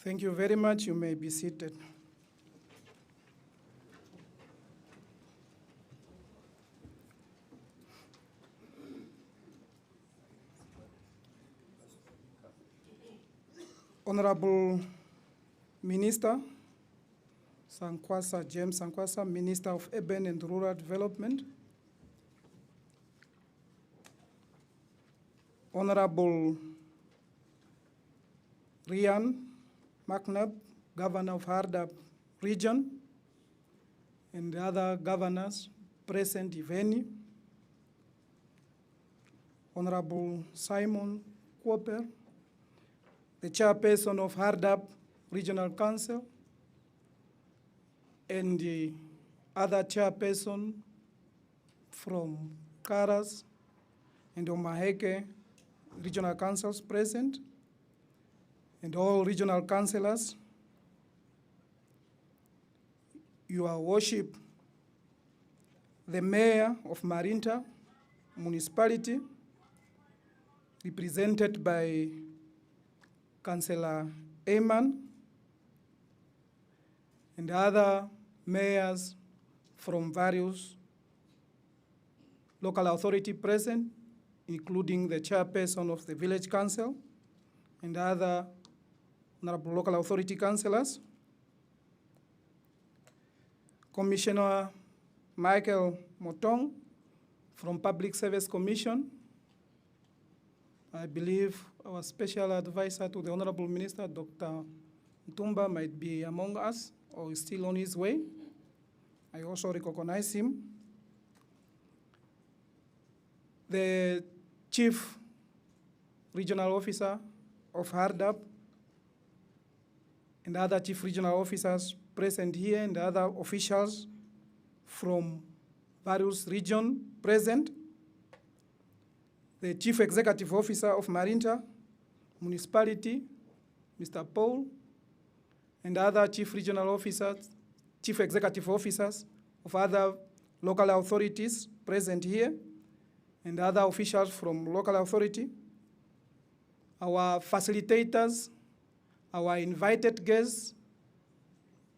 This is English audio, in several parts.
Thank you very much. You may be seated. Honorable Minister Sankwasa, James Sankwasa, Minister of Urban and Rural Development. Honorable Ryan McNabb, Governor of Hardap Region, and the other governors present, if any. Honorable Simon Quoper, the chairperson of Hardap Regional Council, and the other chairperson from Cadres and Omaheke Regional Councils present, and all regional councillors, Your Worship, the Mayor of Marinta Municipality, represented by Councillor Ayman, and other mayors from various local authority present, including the chairperson of the village council and other honorable local authority councillors. Commissioner Michael Motong from Public Service Commission. I believe our special advisor to the Honorable Minister, Dr. Ntumba, might be among us or is still on his way. I also recognize him. The Chief Regional Officer of Hardap and other Chief Regional Officers present here, and other officials from various regions present. The Chief Executive Officer of Marinta Municipality, Mr. Paul, and other Chief Regional Officers, Chief Executive Officers of other local authorities present here, and other officials from local authority, our facilitators, our invited guests,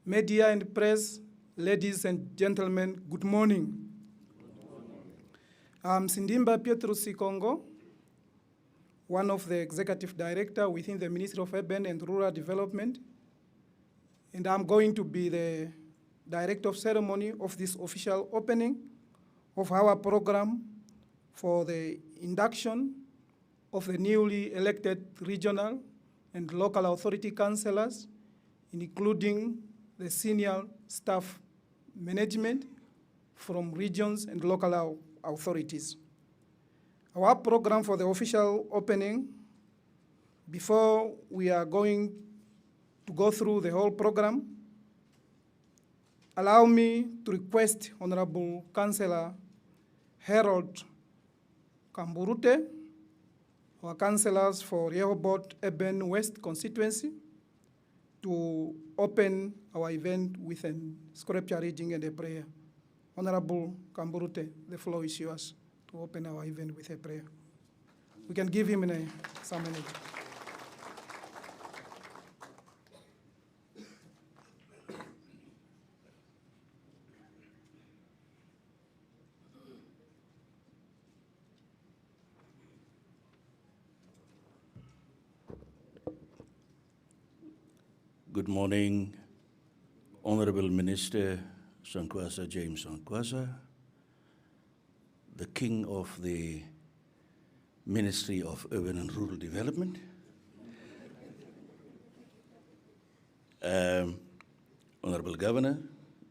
media and press, ladies and gentlemen, good morning. I'm Sindimba Pietro Sikongo, one of the executive director within the Ministry of Urban and Rural Development, and I'm going to be the director of ceremony of this official opening of our program for the induction of the newly elected regional and local authority councillors, including the senior staff management from regions and local authorities. Our program for the official opening, before we are going to go through the whole program, allow me to request Honorable Councillor Harold Kamburute, our councillors for Rehoboth Urban West constituency, to open our event with a scripture reading and a prayer. Honorable Kamburute, the floor is yours to open our event with a prayer. We can give him some minutes. Good morning, Honorable Minister Sankwasa, James Sankwasa, the King of the Ministry of Urban and Rural Development, Honorable Governor,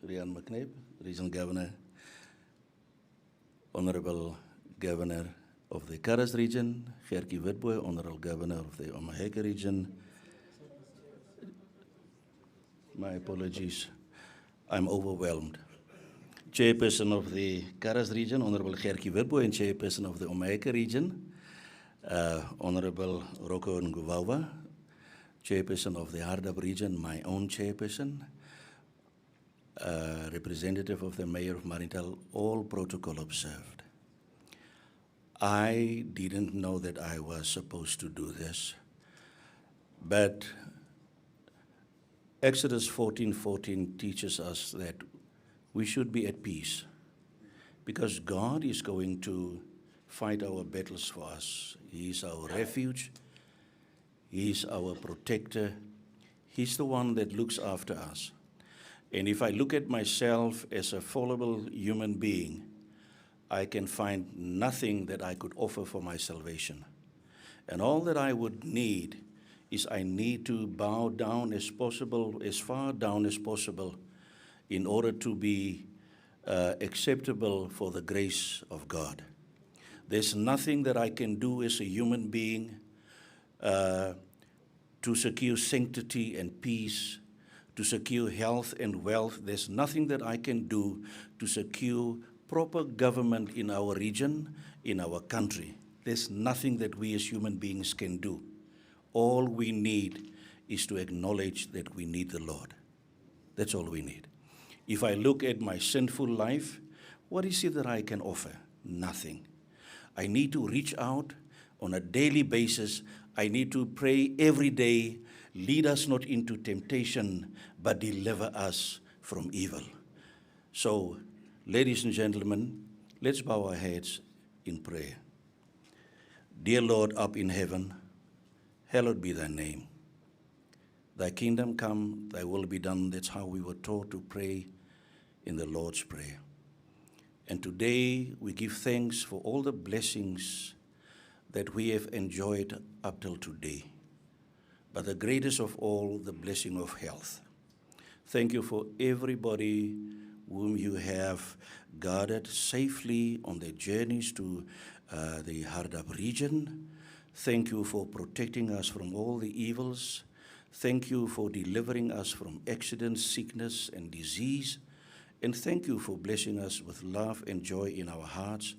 Ryan McNabb, Regional Governor, Honorable Governor of the Cadres Region, Gerkie Witbooi, Honorable Governor of the Omaheke Region. My apologies, I'm overwhelmed. Chairperson of the Cadres Region, Honorable Gerkie Witbooi, and Chairperson of the Omaheke Region, Honorable Rocco Nguvawa, Chairperson of the Hardap Region, my own Chairperson, representative of the Mayor of Marintal, all protocol observed. I didn't know that I was supposed to do this, but Exodus 14:14 teaches us that we should be at peace because God is going to fight our battles for us. He is our refuge. He is our protector. He's the one that looks after us. And if I look at myself as a fallible human being, I can find nothing that I could offer for my salvation. And all that I would need is I need to bow down as possible, as far down as possible, in order to be acceptable for the grace of God. There's nothing that I can do as a human being to secure sanctity and peace, to secure health and wealth. There's nothing that I can do to secure proper government in our region, in our country. There's nothing that we as human beings can do. All we need is to acknowledge that we need the Lord. That's all we need. If I look at my sinful life, what is it that I can offer? Nothing. I need to reach out on a daily basis. I need to pray every day, lead us not into temptation, but deliver us from evil. So, ladies and gentlemen, let's bow our heads in prayer. Dear Lord up in heaven, hallowed be thy name. Thy kingdom come, thy will be done. That's how we were taught to pray in the Lord's Prayer. And today we give thanks for all the blessings that we have enjoyed up till today. But the greatest of all, the blessing of health. Thank you for everybody whom you have guarded safely on their journeys to the Hardap region. Thank you for protecting us from all the evils. Thank you for delivering us from accidents, sickness, and disease. And thank you for blessing us with love and joy in our hearts.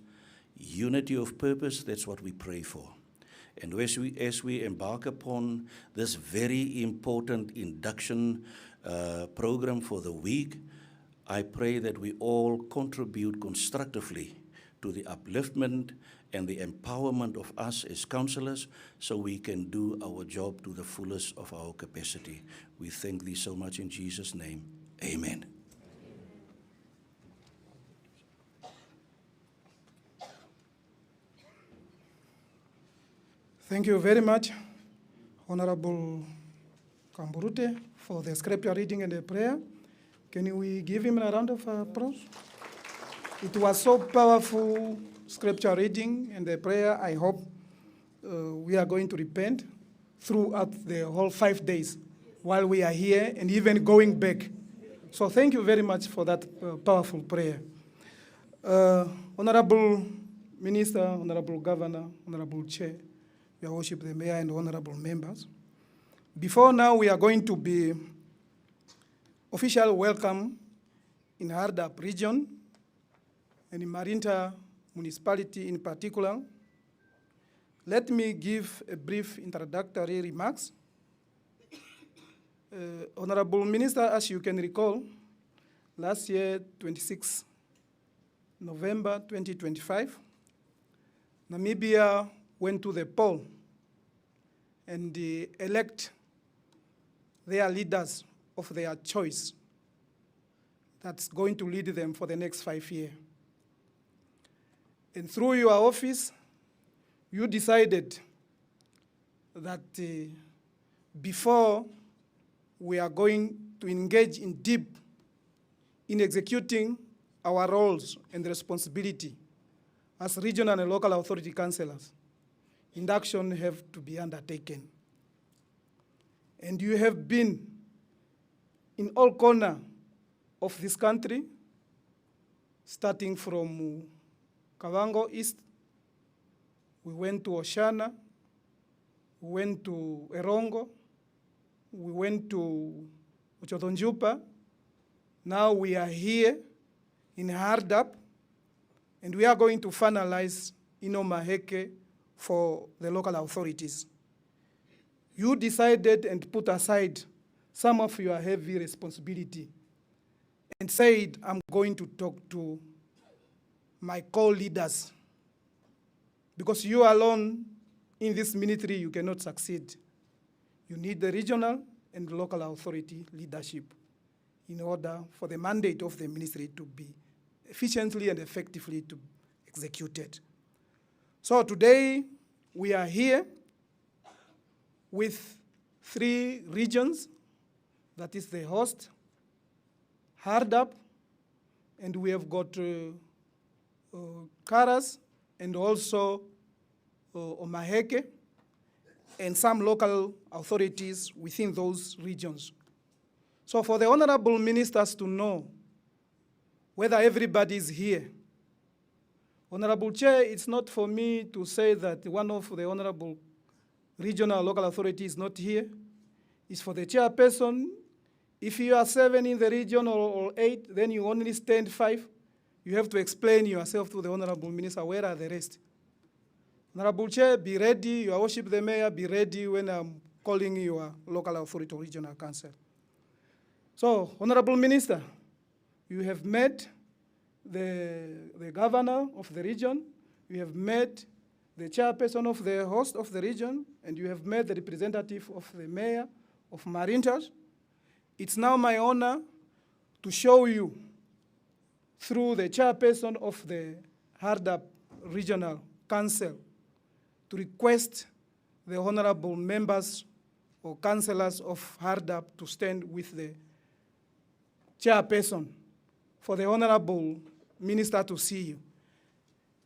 Unity of purpose, that's what we pray for. And as we embark upon this very important induction program for the week, I pray that we all contribute constructively to the upliftment and the empowerment of us as councillors so we can do our job to the fullest of our capacity. We thank thee so much in Jesus' name. Amen. Thank you very much, Honorable Kamburute, for the scripture reading and the prayer. Can we give him a round of applause? It was so powerful, scripture reading and the prayer. I hope we are going to repent throughout the whole 5 days while we are here and even going back. So thank you very much for that powerful prayer. Honorable Minister, Honorable Governor, Honorable Chair, Your Worship the Mayor and honorable members. Before now, we are going to be official welcome in Hardap region and in Marinta municipality in particular. Let me give a brief introductory remarks. Honorable Minister, as you can recall, last year, 26 November 2025, Namibia went to the poll and elect their leaders of their choice that's going to lead them for the next 5 years. And through your office, you decided that before we are going to engage in deep in executing our roles and responsibility as regional and local authority councillors, induction have to be undertaken. And you have been in all corners of this country, starting from Kavango East, we went to Oshana, we went to Erongo, we went to Uchodonjupa. Now we are here in Hardap, and we are going to finalize Inomaheke for the local authorities. You decided and put aside some of your heavy responsibility and said, I'm going to talk to my co-leaders, because you alone in this ministry, you cannot succeed. You need the regional and local authority leadership in order for the mandate of the ministry to be efficiently and effectively to executed. So today we are here with 3 regions, that is the host, Hardap, and we have got Karas and also Omaheke, and some local authorities within those regions. So for the honorable ministers to know whether everybody is here, Honorable Chair, it's not for me to say that one of the honorable regional local authority is not here. It's for the chairperson. If you are 7 in the region or 8, then you only stand 5. You have to explain yourself to the honorable minister, where are the rest? Honorable Chair, be ready, Your Worship the Mayor, be ready when I'm calling your local authority or regional council. So, Honorable Minister, you have met the governor of the region, you have met the chairperson of the host of the region, and you have met the representative of the mayor of Marintas. It's now my honor to show you through the chairperson of the Hardap Regional Council to request the honorable members or councillors of Hardap to stand with the chairperson for the honorable minister to see you.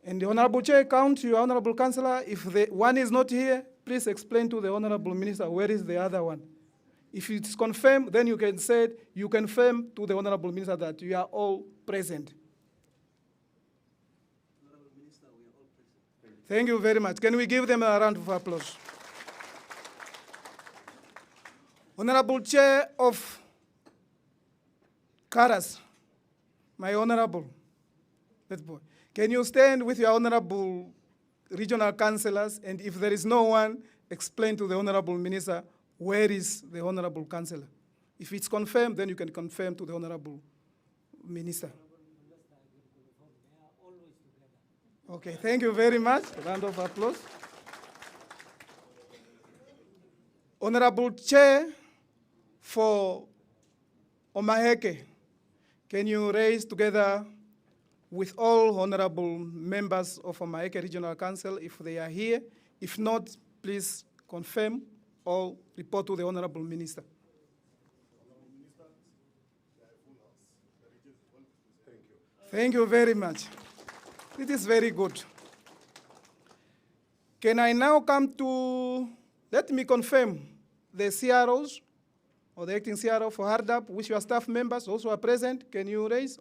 And the honorable chair count your honorable councillor. If the one is not here, please explain to the honorable minister where is the other one. If it's confirmed, then you can say, you confirm to the honorable minister that you are all present. Honorable Minister, we are all present. Thank you very much. Can we give them a round of applause? Honorable Chair of Karas, my honorable, can you stand with your honorable regional councillors, and if there is no one, explain to the honorable minister where is the honorable councillor. If it's confirmed, then you can confirm to the honorable minister. Okay, thank you very much. A round of applause. Honorable Chair for Omaheke, can you raise together with all honorable members of Omaheke Regional Council if they are here? If not, please confirm or report to the honorable minister. Thank you very much. It is very good. Can I now come to, let me confirm the CROs or the acting CRO for Hardap, which your staff members also are present. Can you raise?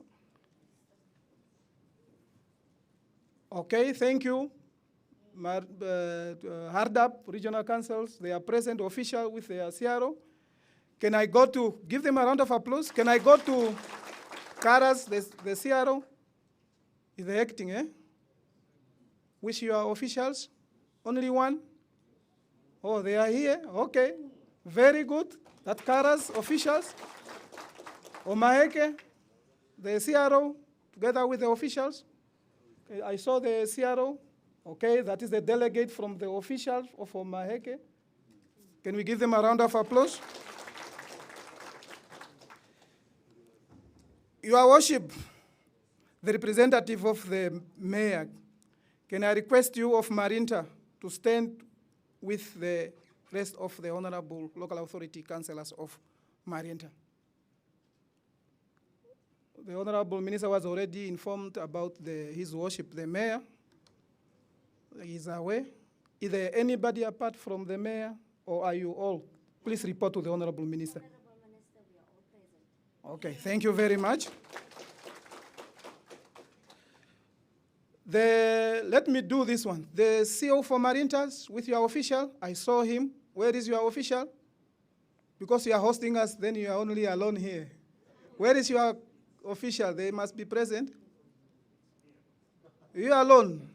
Okay, thank you. Hardap regional councils, they are present official with their CRO. Can I go to, give them a round of applause. Can I go to Karas, the CRO? Is the acting, eh? With your officials? Only one? Oh, they are here, okay. Very good. That Karas officials. Omaheke, the CRO, together with the officials. I saw the CRO. Okay, that is the delegate from the officials of Omaheke. Can we give them a round of applause? Your Worship, the representative of the mayor, can I request you of Marinta to stand with the rest of the honorable local authority councillors of Marinta? The honorable minister was already informed about his worship, the mayor. He is away. Is there anybody apart from the mayor, or are you all? Please report to the honorable minister. Honorable Minister, we are all present. Okay, thank you very much. Let me do this one. The CO for Marintas with your official, I saw him. Where is your official? Because you are hosting us, then you are only alone here. Where is your official? They must be present. You are alone.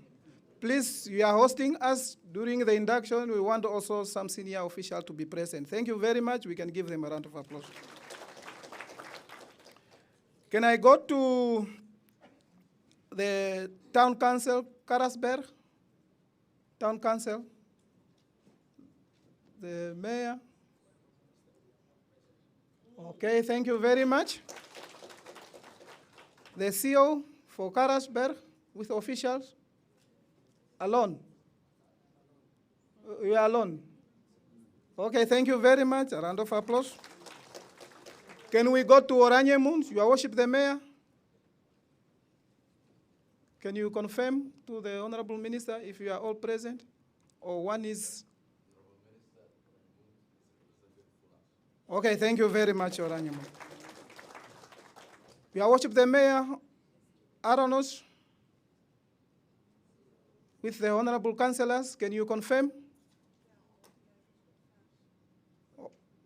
Please, you are hosting us during the induction. We want also some senior official to be present. Thank you very much. We can give them a round of applause. Can I go to the town council, Karasberg? Town council, the mayor. Okay, thank you very much. The CEO for Karasberg with officials? Alone? You are alone? Okay, thank you very much. A round of applause. Can we go to Oranjemund? Your Worship the Mayor? Can you confirm to the Honorable Minister if you are all present? Or one is? Okay, thank you very much, Oranjemund. Your Worship the Mayor, Aranos, with the Honorable Councillors, can you confirm?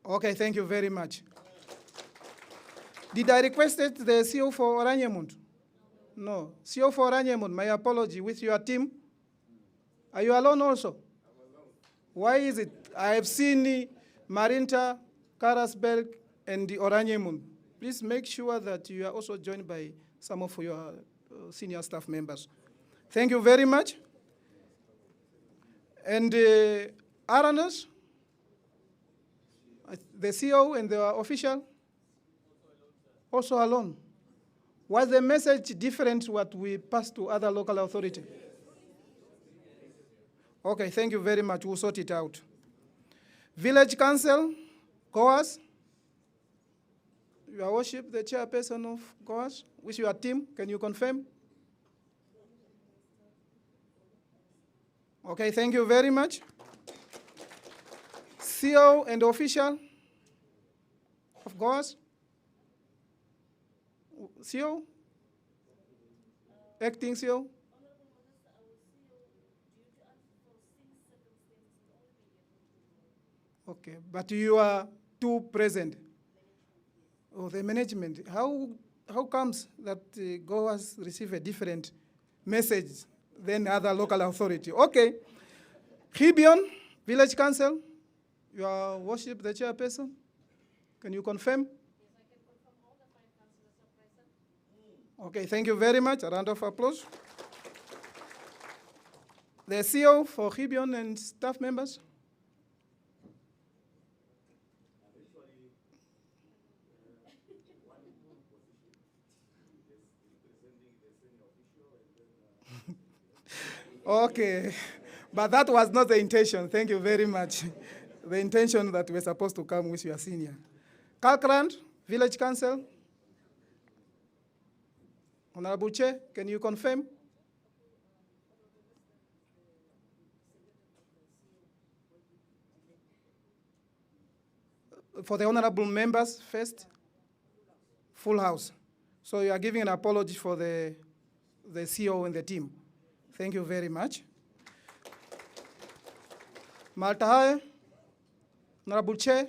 Okay, thank you very much. Did I request the CEO for Oranjemund? No. CEO for Oranjemund, my apology, with your team. Are you alone also? I'm alone. Why is it? I have seen Marinta, Karasberg, and the Oranjemund. Please make sure that you are also joined by some of your senior staff members. Thank you very much. And Aranos, the CEO and the official? Also alone. Was the message different what we passed to other local authorities? Okay, thank you very much. We'll sort it out. Village Council, Goas. Your Worship, the chairperson of Goas, with your team, can you confirm? Okay, thank you very much. CEO and official of Goas. CEO? Acting CEO? Okay, but you are two present. Oh, the management. How comes that Goas receive a different message than other local authority? Okay. Gibeon, Village Council, Your Worship, the chairperson. Can you confirm? Okay, thank you very much. A round of applause. The CEO for Gibeon and staff members. Okay, but that was not the intention. Thank you very much. The intention that we're supposed to come with your senior. Kalkrand, Village Council. Honorable Chair, can you confirm? For the honorable members first, full house. So you are giving an apology for the CEO and the team. Thank you very much. Maltahaye, Honorable Chair,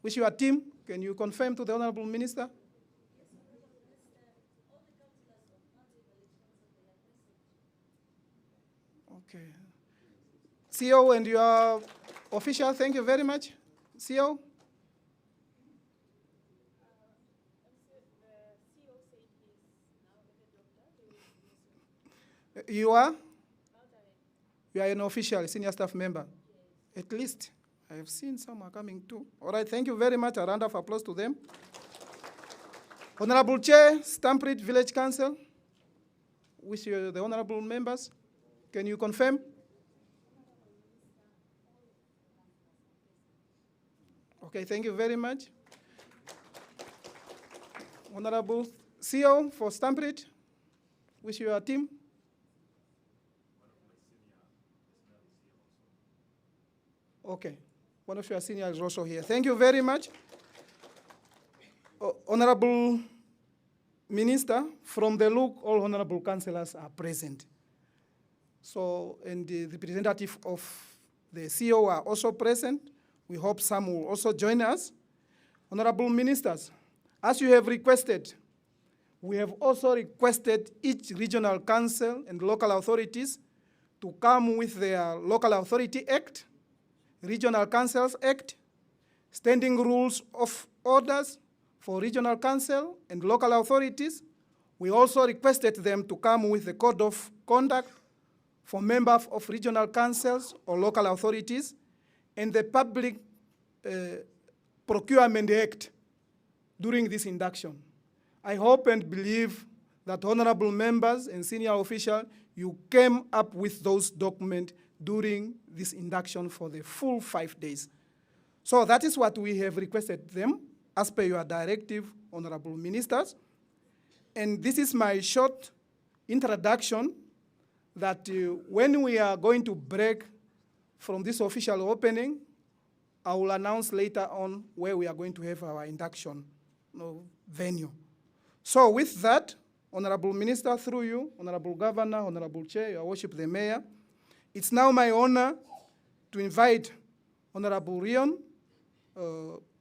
with your team, can you confirm to the Honorable Minister? Okay. CEO and your official, thank you very much. CEO? You are? You are an official, senior staff member. At least. I have seen some are coming too. All right, thank you very much. A round of applause to them. Honorable Chair, Stampede Village Council, with the honorable members, can you confirm? Okay, thank you very much. Honorable CEO for Stampede, with your team. Okay, one of your seniors is also here. Thank you very much. Honorable Minister, from the look, all honorable councillors are present. So, and the representative of the CEO are also present. We hope some will also join us. Honorable Ministers, as you have requested, we have also requested each regional council and local authorities to come with their Local Authority Act, Regional Councils Act, standing rules of orders for regional council and local authorities. We also requested them to come with the code of conduct for members of regional councils or local authorities and the public Procurement Act during this induction. I hope and believe that honorable members and senior officials, you came up with those documents during this induction for the full 5 days. So that is what we have requested them as per your directive, honorable ministers. And this is my short introduction that when we are going to break from this official opening, I will announce later on where we are going to have our induction venue. So with that, Honorable Minister, through you, Honorable Governor, Honorable Chair, Your Worship the Mayor, it's now my honor to invite Honorable Rion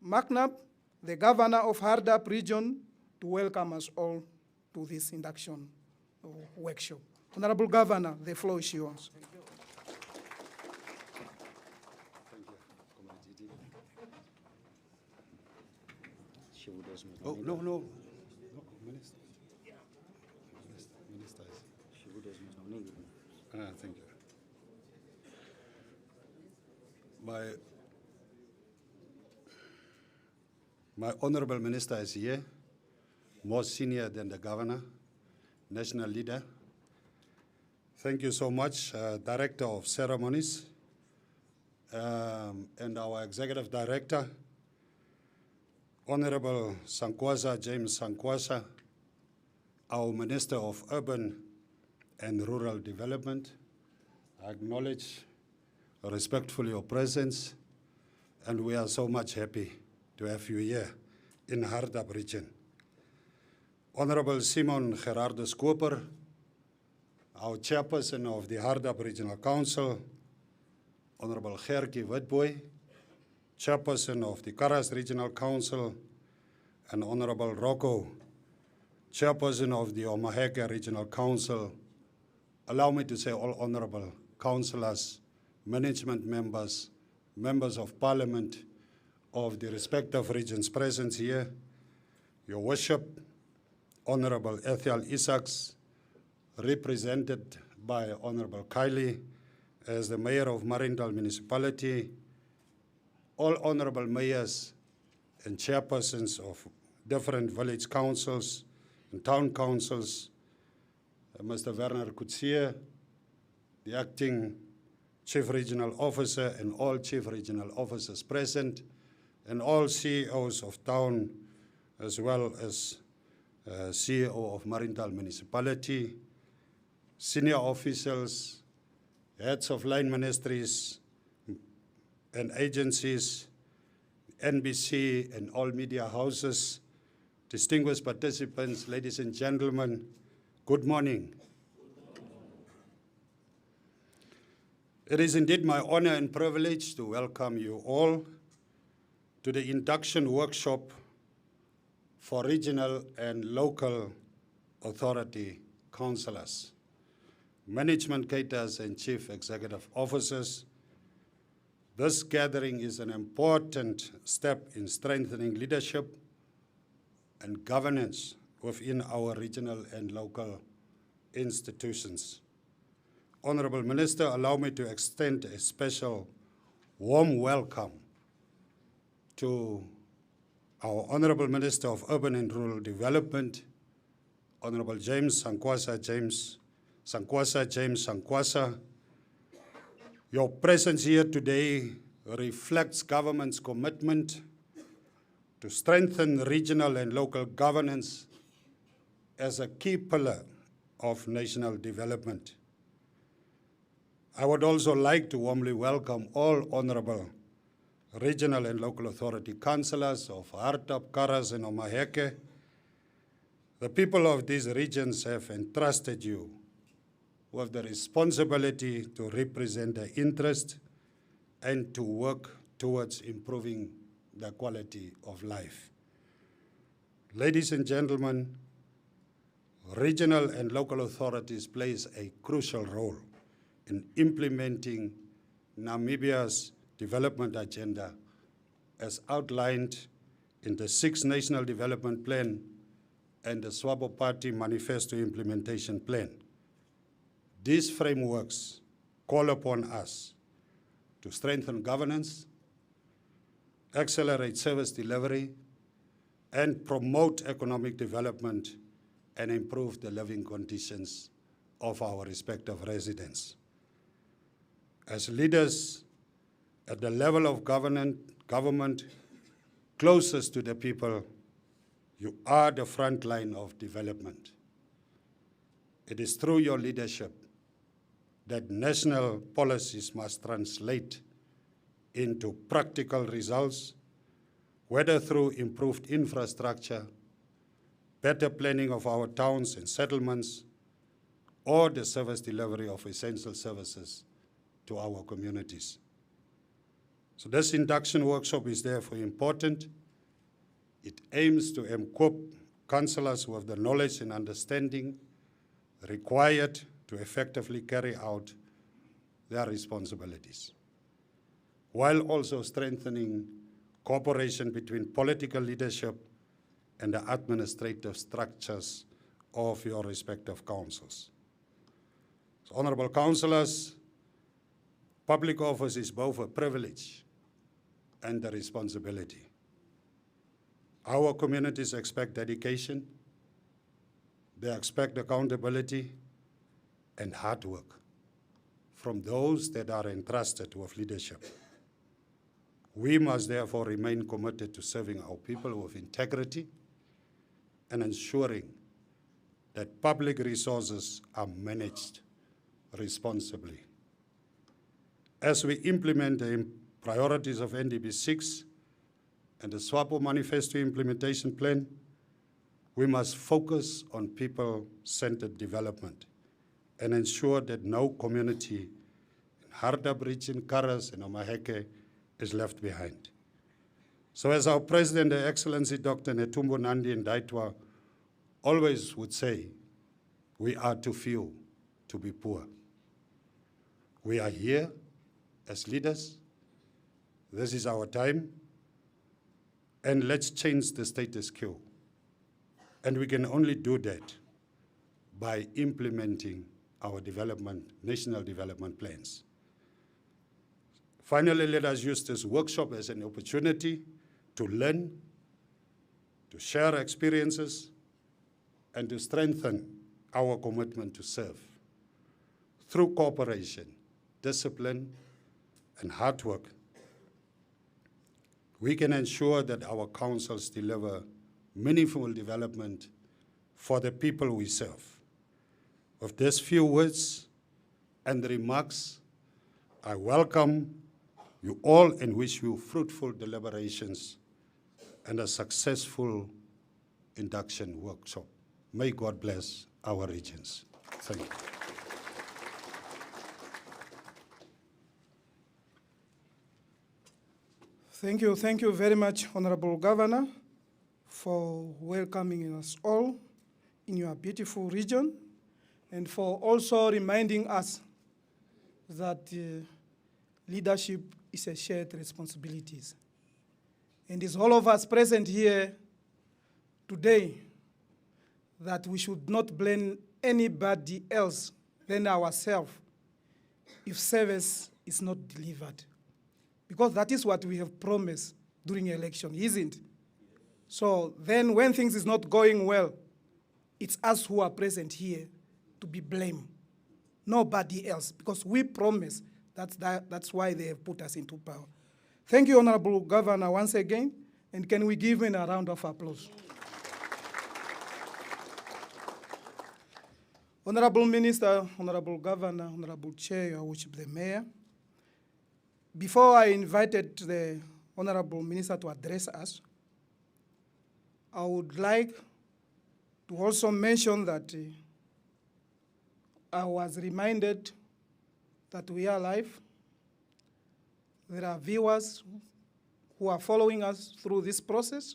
McNabb, the Governor of Hardap Region, to welcome us all to this induction workshop. Honorable Governor, the floor is yours. Oh, no. Minister. Thank you. My honorable minister is here, more senior than the governor, national leader. Thank you so much, Director of Ceremonies, and our Executive Director, Honorable Sankwasa, James Sankwasa, our Minister of Urban and Rural Development. I acknowledge respectfully your presence, and we are so much happy to have you here in Hardap region. Honorable Simon Gerardus Koper, our chairperson of the Hardap Regional Council, Honorable Gertjie Witbooi, chairperson of the Karas Regional Council, and Honorable Rocco, chairperson of the Omaheke Regional Council. Allow me to say all honorable councillors, management members, members of parliament of the respective regions present here, Your Worship, Honorable Ethel Isaacs, represented by Honorable Kylie as the Mayor of Marindal Municipality, all honorable mayors and chairpersons of different village councils and town councils, Mr. Werner Kutsie, the acting Chief Regional Officer and all Chief Regional Officers present, and all CEOs of town, as well as CEO of Marindal Municipality, senior officials, heads of line ministries and agencies, NBC and all media houses, distinguished participants, ladies and gentlemen, good morning. It is indeed my honor and privilege to welcome you all to the induction workshop for regional and local authority councillors, management cadres and chief executive officers. This gathering is an important step in strengthening leadership and governance within our regional and local institutions. Honorable Minister, allow me to extend a special warm welcome to our Honorable Minister of Urban and Rural Development, Honorable James Sankwasa. Your presence here today reflects government's commitment to strengthen regional and local governance as a key pillar of national development. I would also like to warmly welcome all honorable regional and local authority councillors of Hardap, Karas and Omaheke. The people of these regions have entrusted you with the responsibility to represent their interest and to work towards improving the quality of life. Ladies and gentlemen, regional and local authorities plays a crucial role in implementing Namibia's development agenda as outlined in the 6th National Development Plan and the Swabo Party Manifesto Implementation Plan. These frameworks call upon us to strengthen governance, accelerate service delivery, and promote economic development and improve the living conditions of our respective residents. As leaders at the level of government closest to the people, you are the front line of development. It is through your leadership that national policies must translate into practical results, whether through improved infrastructure, better planning of our towns and settlements, or the service delivery of essential services to our communities. So this induction workshop is therefore important. It aims to equip councillors with the knowledge and understanding required to effectively carry out their responsibilities, while also strengthening cooperation between political leadership and the administrative structures of your respective councils. So, honourable councillors, public office is both a privilege and a responsibility. Our communities expect dedication, they expect accountability and hard work from those that are entrusted with leadership. We must therefore remain committed to serving our people with integrity and ensuring that public resources are managed responsibly. As we implement the priorities of NDP 6 and the SWAPO Manifesto Implementation Plan, we must focus on people-centered development and ensure that no community in Hardap region, Karas and Omaheke is left behind. So as our President, Her Excellency Dr. Netumbo Nandi Ndaitwah always would say, we are too few to be poor. We are here as leaders. This is our time. And let's change the status quo. And we can only do that by implementing our national development plans. Finally, let us use this workshop as an opportunity to learn, to share experiences, and to strengthen our commitment to serve. Through cooperation, discipline, and hard work, we can ensure that our councils deliver meaningful development for the people we serve. With these few words and remarks, I welcome you all and wish you fruitful deliberations and a successful induction workshop. May God bless our regions. Thank you. Thank you very much, Honorable Governor, for welcoming us all in your beautiful region and for also reminding us that leadership is a shared responsibility. And it's all of us present here today that we should not blame anybody else than ourselves if service is not delivered. Because that is what we have promised during election, isn't it? So then when things is not going well, it's us who are present here to be blamed, nobody else, because we promise. That's why they have put us into power. Thank you, Honorable Governor, once again, and can we give him a round of applause? Honorable Minister, Honorable Governor, Honorable Chair, Your Worship the Mayor, before I invited the Honorable Minister to address us, I would like to also mention that I was reminded that we are live. There are viewers who are following us through this process.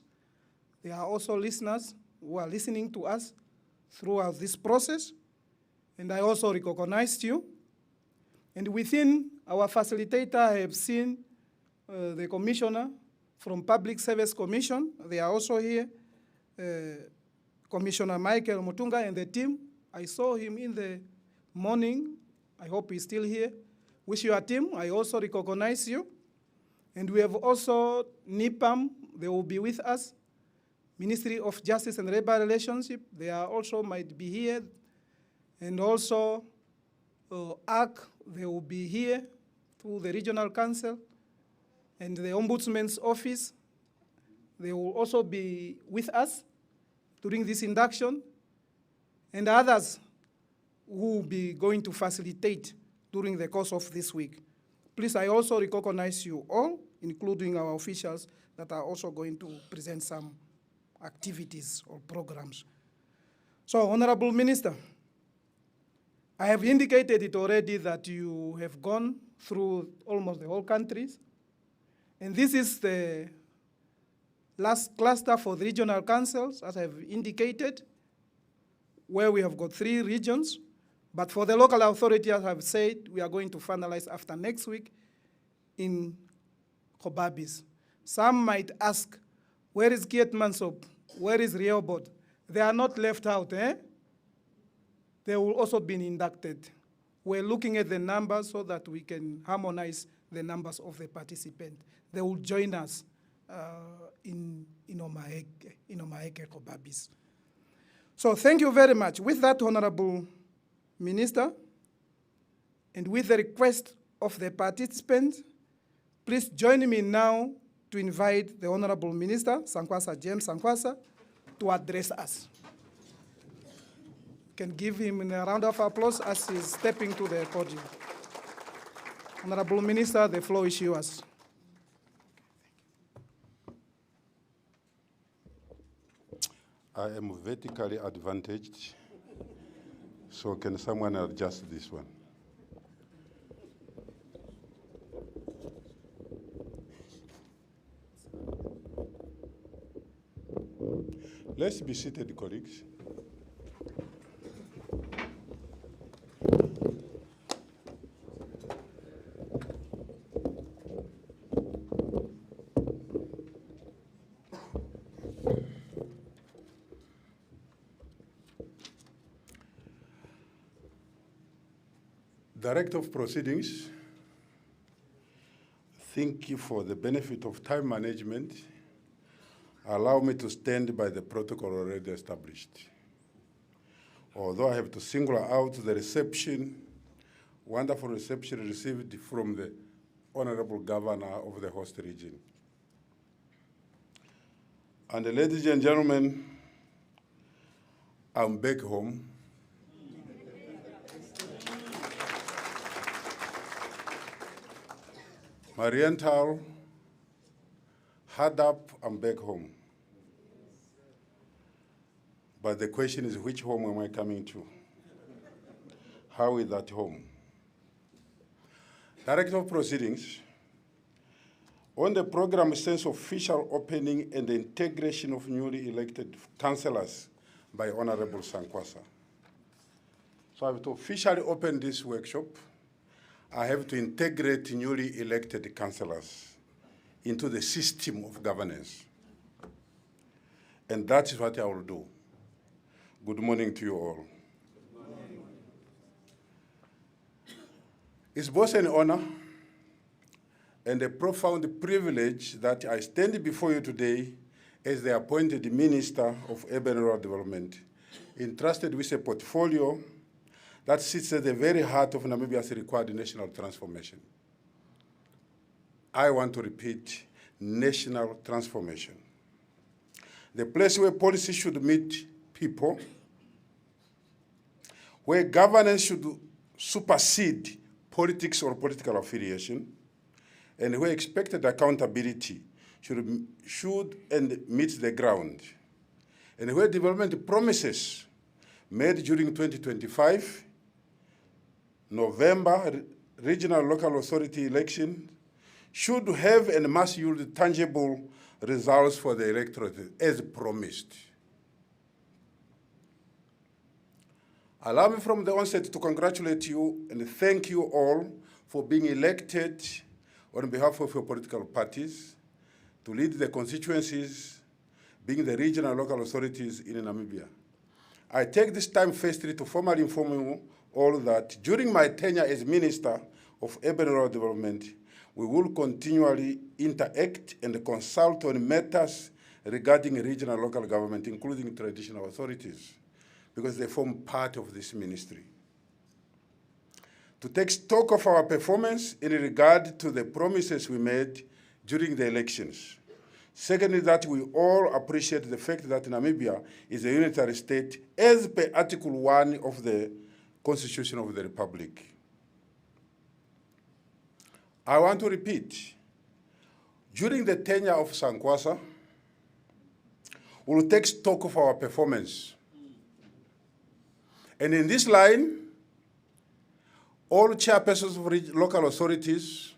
There are also listeners who are listening to us throughout this process. And I also recognized you. And within our facilitator, I have seen the commissioner from Public Service Commission. They are also here. Commissioner Michael Mutunga and the team. I saw him in the morning. I hope he's still here. With your team, I also recognize you. And we have also NIPAM, they will be with us. Ministry of Justice and Labor Relationship, they are also might be here. And also ARC, they will be here through the Regional Council. And the Ombudsman's Office, they will also be with us during this induction. And others who will be going to facilitate during the course of this week. Please, I also recognize you all, including our officials that are also going to present some activities or programs. So, Honorable Minister, I have indicated it already that you have gone through almost the whole countries. And this is the last cluster for the regional councils, as I have indicated, where we have got 3 regions. But for the local authority, as I've said, we are going to finalize after next week in Kobabis. Some might ask, where is Kietmansop? Where is Rehoboth? They are not left out, eh? They will also be inducted. We're looking at the numbers so that we can harmonize the numbers of the participants. They will join us in Omaheke, Kobabis. So thank you very much. With that, Honorable Minister, and with the request of the participants, please join me now to invite the Honorable Minister, Sankwasa James Sankwasa, to address us. You can give him a round of applause as he's stepping to the podium. Honorable Minister, the floor is yours. I am vertically advantaged, so can someone adjust this one? Let's be seated, colleagues. Director of Proceedings, thank you for the benefit of time management. Allow me to stand by the protocol already established. Although I have to single out the reception, wonderful reception received from the Honorable Governor of the host region. And ladies and gentlemen, I'm back home. Marienthal, hard up, I'm back home. But the question is, which home am I coming to? How is that home? Director of Proceedings, on the program since official opening and the integration of newly elected councillors by Honorable Sankwasa. So I have to officially open this workshop. I have to integrate newly elected councillors into the system of governance. And that is what I will do. Good morning to you all. Good morning. It's both an honor and a profound privilege that I stand before you today as the appointed Minister of Urban and Rural Development, entrusted with a portfolio that sits at the very heart of Namibia's required national transformation. I want to repeat, national transformation. The place where policy should meet people, where governance should supersede politics or political affiliation, and where expected accountability should and meet the ground, and where development promises made during 2025, November regional local authority election should have and must yield tangible results for the electorate as promised. Allow me from the onset to congratulate you and thank you all for being elected on behalf of your political parties to lead the constituencies, being the regional local authorities in Namibia. I take this time firstly to formally inform you all that during my tenure as Minister of Urban and Rural Development, we will continually interact and consult on matters regarding regional and local government, including traditional authorities, because they form part of this ministry. To take stock of our performance in regard to the promises we made during the elections. Secondly, that we all appreciate the fact that Namibia is a unitary state as per Article 1 of the Constitution of the Republic. I want to repeat, during the tenure of Sankwasa, we will take stock of our performance. And in this line, all chairpersons of local authorities,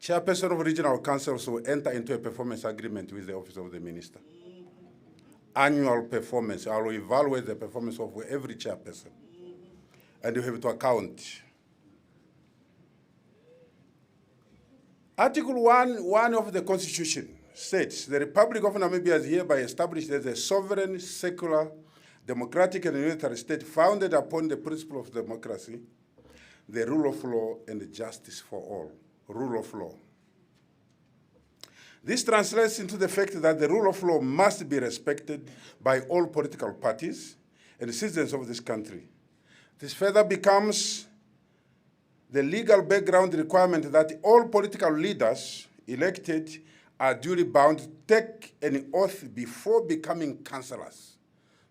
chairperson of regional councils will enter into a performance agreement with the Office of the Minister. Annual performance. I will evaluate the performance of every chairperson. And you have to account. Article 1 of the Constitution states, the Republic of Namibia is hereby established as a sovereign, secular, democratic and unitary state founded upon the principle of democracy, the rule of law and justice for all. Rule of law. This translates into the fact that the rule of law must be respected by all political parties and citizens of this country. This further becomes the legal background requirement that all political leaders elected are duly bound to take an oath before becoming councillors.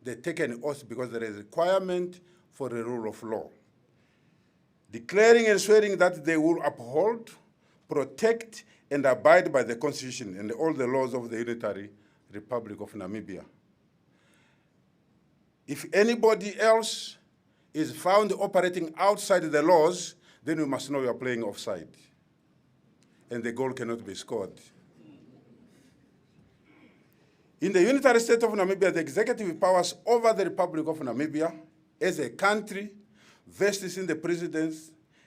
They take an oath because there is a requirement for the rule of law. Declaring and swearing that they will uphold, protect, and abide by the Constitution and all the laws of the Unitary Republic of Namibia. If anybody else is found operating outside the laws, then you must know you are playing offside, and the goal cannot be scored. In the Unitary State of Namibia, the executive powers over the Republic of Namibia as a country vests in the President,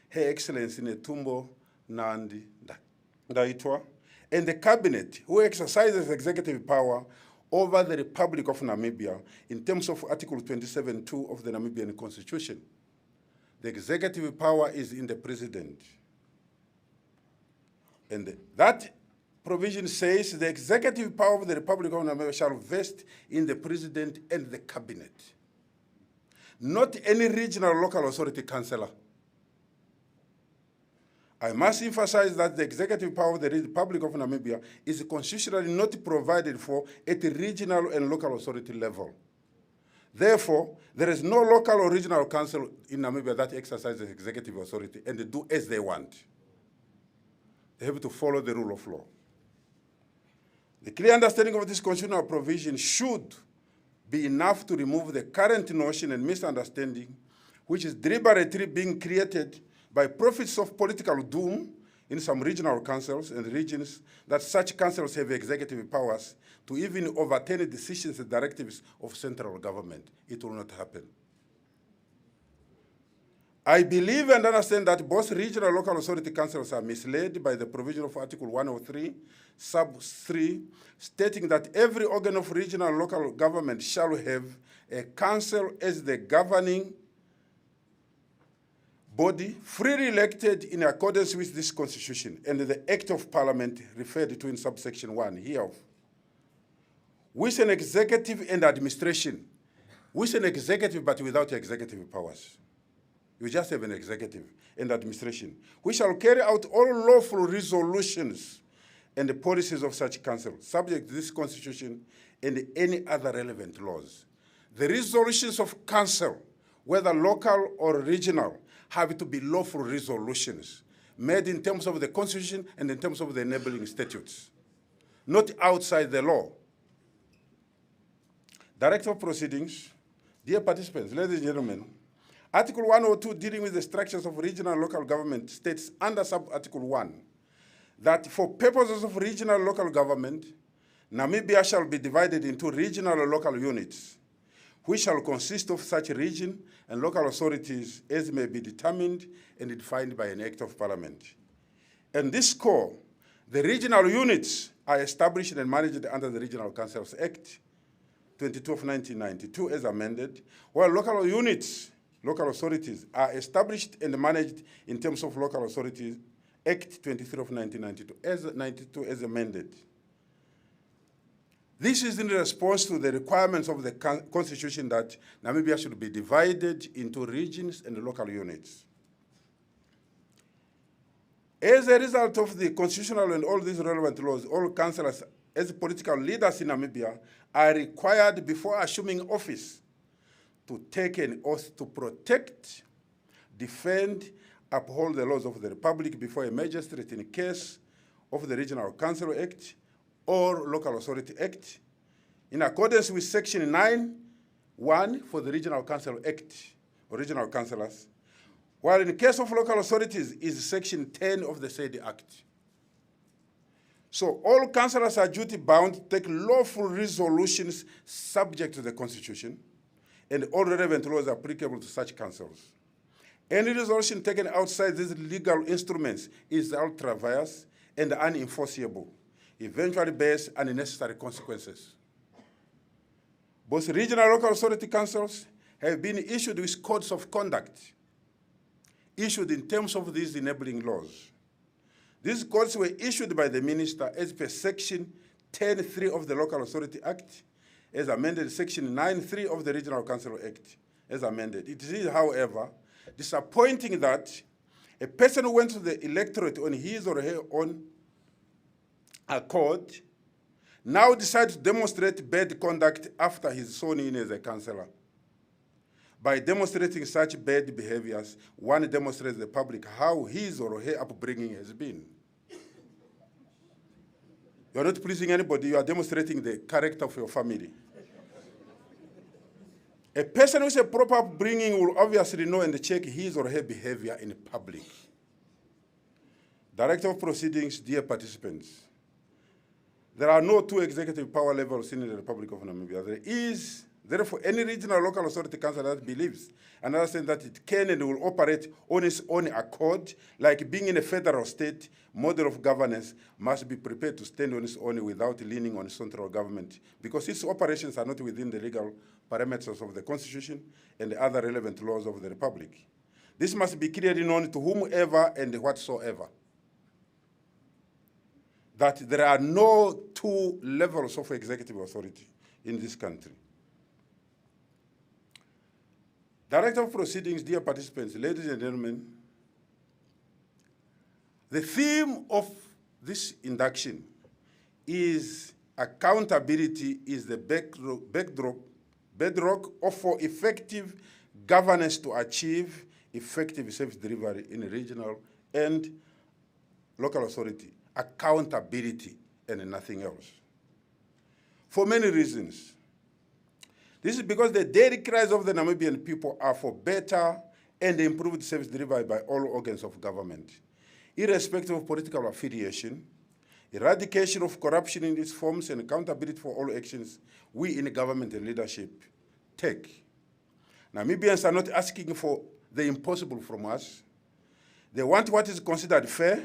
Her Excellency Netumbo Nandi Ndaitwah, and the Cabinet, who exercises executive power over the Republic of Namibia in terms of Article 27(2) of the Namibian Constitution. The executive power is in the President. And that provision says the executive power of the Republic of Namibia shall vest in the President and the Cabinet, not any regional or local authority councillor. I must emphasize that the executive power of the Republic of Namibia is constitutionally not provided for at the regional and local authority level. Therefore, there is no local or regional council in Namibia that exercises executive authority and they do as they want. They have to follow the rule of law. The clear understanding of this constitutional provision should be enough to remove the current notion and misunderstanding which is deliberately being created by prophets of political doom in some regional councils and regions that such councils have executive powers to even overturn decisions and directives of central government. It will not happen. I believe and understand that both regional and local authority councils are misled by the provision of Article 103, sub 3, stating that every organ of regional and local government shall have a council as the governing body freely elected in accordance with this Constitution and the Act of Parliament referred to in subsection 1 hereof. With an executive and administration, with an executive but without executive powers. You just have an executive and administration, which shall carry out all lawful resolutions and the policies of such council, subject to this Constitution and any other relevant laws. The resolutions of council, whether local or regional, have to be lawful resolutions made in terms of the Constitution and in terms of the enabling statutes, not outside the law. Director of Proceedings, dear participants, ladies and gentlemen, Article 102 dealing with the structures of regional and local government states under sub-Article 1 that for purposes of regional and local government, Namibia shall be divided into regional and local units, which shall consist of such region and local authorities as may be determined and defined by an Act of Parliament. And this core, the regional units are established and managed under the Regional Councils Act 22 of 1992 as amended, while local units, local authorities are established and managed in terms of local authorities Act 23 of 1992 as amended. This is in response to the requirements of the Constitution that Namibia should be divided into regions and local units. As a result of the constitutional and all these relevant laws, all councillors as political leaders in Namibia are required before assuming office to take an oath to protect, defend, uphold the laws of the Republic before a magistrate in case of the Regional Council Act or Local Authority Act, in accordance with Section 9(1) for the Regional Council Act, or Regional Councillors, while in the case of local authorities is Section 10 of the said Act. So all councillors are duty-bound to take lawful resolutions subject to the Constitution, and all relevant laws applicable to such councils. Any resolution taken outside these legal instruments is ultra-vires and unenforceable, eventually bears unnecessary consequences. Both regional and local authority councils have been issued with codes of conduct, issued in terms of these enabling laws. These codes were issued by the minister as per Section 10(3) of the Local Authority Act, as amended Section 9(3) of the Regional Council Act, as amended. It is, however, disappointing that a person who went to the electorate on his or her own accord now decides to demonstrate bad conduct after he's sworn in as a councillor. By demonstrating such bad behaviors, one demonstrates to the public how his or her upbringing has been. You're not pleasing anybody, you are demonstrating the character of your family. A person with a proper upbringing will obviously know and check his or her behavior in public. Director of Proceedings, dear participants, there are no two executive power levels in the Republic of Namibia. There is, therefore, any regional local authority council that believes and understands that it can and will operate on its own accord, like being in a federal state, model of governance must be prepared to stand on its own without leaning on central government, because its operations are not within the legal parameters of the Constitution and the other relevant laws of the Republic. This must be clearly known to whomever and whatsoever, that there are no two levels of executive authority in this country. Director of Proceedings, dear participants, ladies and gentlemen, the theme of this induction is accountability is the bedrock for effective governance to achieve effective service delivery in a regional and local authority. Accountability and nothing else. For many reasons. This is because the daily cries of the Namibian people are for better and improved service delivery by all organs of government, irrespective of political affiliation, eradication of corruption in its forms, and accountability for all actions we in government and leadership take. Namibians are not asking for the impossible from us. They want what is considered fair,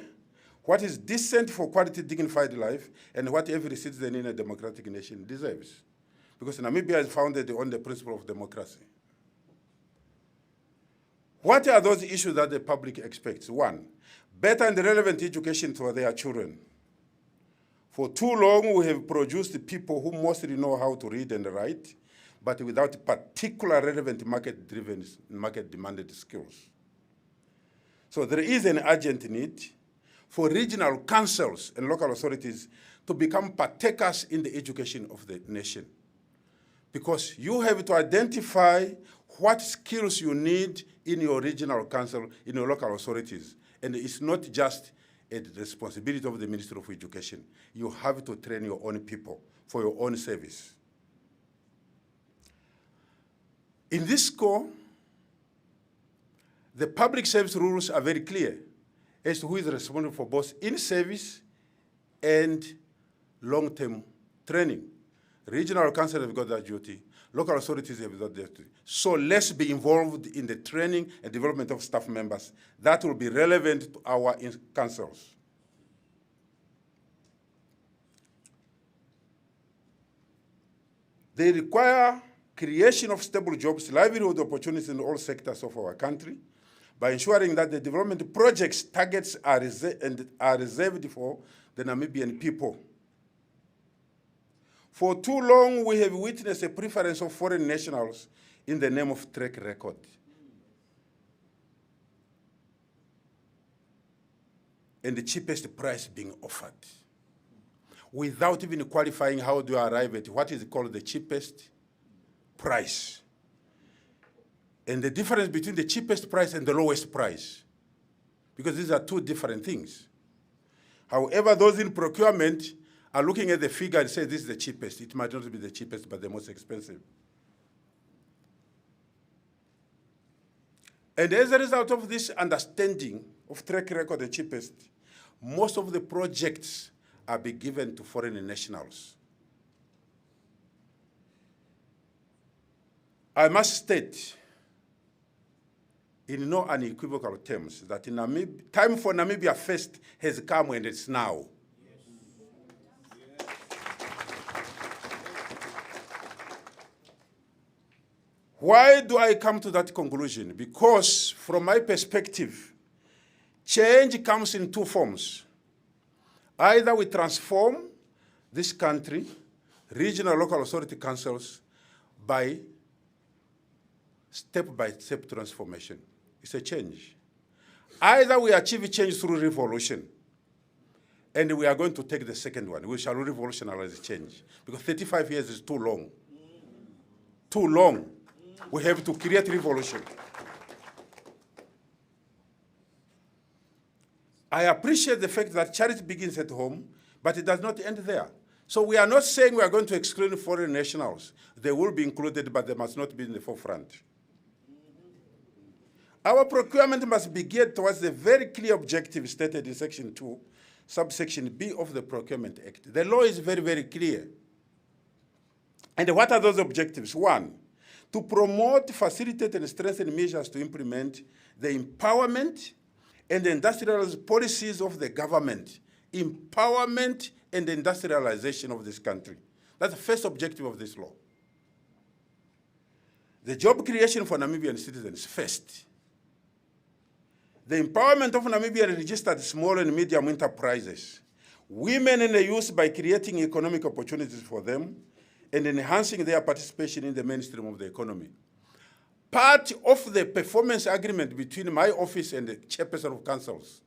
what is decent for quality, dignified life, and what every citizen in a democratic nation deserves. Because Namibia is founded on the principle of democracy. What are those issues that the public expects? One, better and relevant education for their children. For too long, we have produced people who mostly know how to read and write, but without particular relevant market-driven, market-demanded skills. So there is an urgent need for regional councils and local authorities to become partakers in the education of the nation. Because you have to identify what skills you need in your regional council, in your local authorities. And it's not just a responsibility of the Ministry of Education. You have to train your own people for your own service. In this score, the public service rules are very clear as to who is responsible for both in-service and long-term training. Regional councils have got that duty. Local authorities have got that duty. So let's be involved in the training and development of staff members. That will be relevant to our councils. They require creation of stable jobs, livelihood opportunities in all sectors of our country, by ensuring that the development projects targets are reserved for the Namibian people. For too long, we have witnessed a preference of foreign nationals in the name of track record. And the cheapest price being offered, without even qualifying how do you arrive at what is called the cheapest price. And the difference between the cheapest price and the lowest price, because these are two different things. However, those in procurement are looking at the figure and say this is the cheapest. It might not be the cheapest, but the most expensive. And as a result of this understanding of track record, the cheapest, most of the projects are being given to foreign nationals. I must state in no unequivocal terms that in time for Namibia First has come and it's now. Why do I come to that conclusion? Because from my perspective, change comes in two forms. Either we transform this country, regional local authority councils, by step-by-step transformation. It's a change. Either we achieve change through revolution, and we are going to take the second one. We shall revolutionize change, because 35 years is too long. Too long. We have to create revolution. I appreciate the fact that charity begins at home, but it does not end there. So we are not saying we are going to exclude foreign nationals. They will be included, but they must not be in the forefront. Our procurement must be geared towards the very clear objective stated in Section 2, subsection B of the Procurement Act. The law is very, very clear. And what are those objectives? One, to promote, facilitate, and strengthen measures to implement the empowerment and industrialized policies of the government. Empowerment and industrialization of this country. That's the first objective of this law. The job creation for Namibian citizens first. The empowerment of Namibian registered small and medium enterprises, women and the youth by creating economic opportunities for them and enhancing their participation in the mainstream of the economy. Part of the performance agreement between my office and the chairperson of councils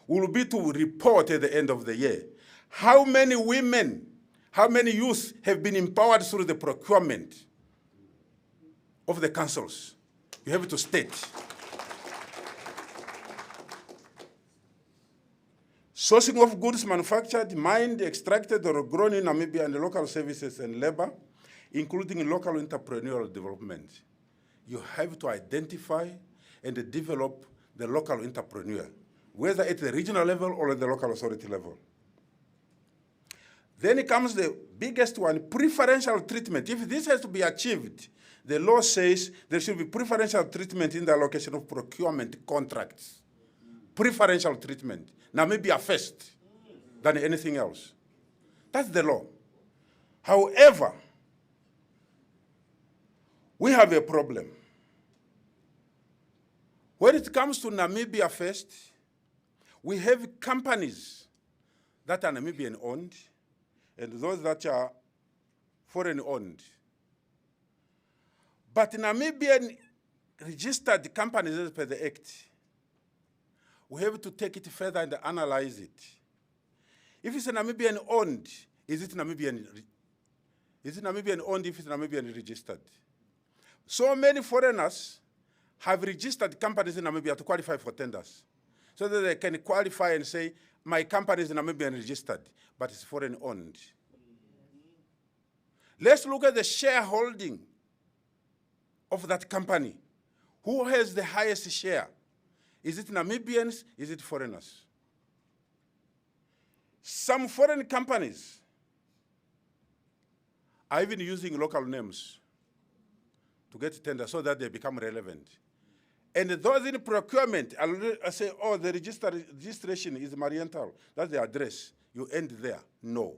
will be to report at the end of the year how many women, how many youth have been empowered through the procurement of the councils. You have to state. Sourcing of goods manufactured, mined, extracted, or grown in Namibia and local services and labor, including local entrepreneurial development. You have to identify and develop the local entrepreneur, whether at the regional level or at the local authority level. Then it comes the biggest one, preferential treatment. If this has to be achieved, the law says there should be preferential treatment in the allocation of procurement contracts. Preferential treatment. Namibia first than anything else. That's the law. However, we have a problem. When it comes to Namibia first, we have companies that are Namibian owned and those that are foreign owned. But Namibian registered companies as per the Act, we have to take it further and analyze it. If it's Namibian owned, is it Namibian owned if it's Namibian registered? So many foreigners have registered companies in Namibia to qualify for tenders, so that they can qualify and say, my company is Namibian registered, but it's foreign owned. Let's look at the shareholding of that company. Who has the highest share? Is it Namibians? Is it foreigners? Some foreign companies are even using local names to get tenders so that they become relevant. And those in procurement, I say, oh, the registration is Marienthal. That's the address. You end there. No.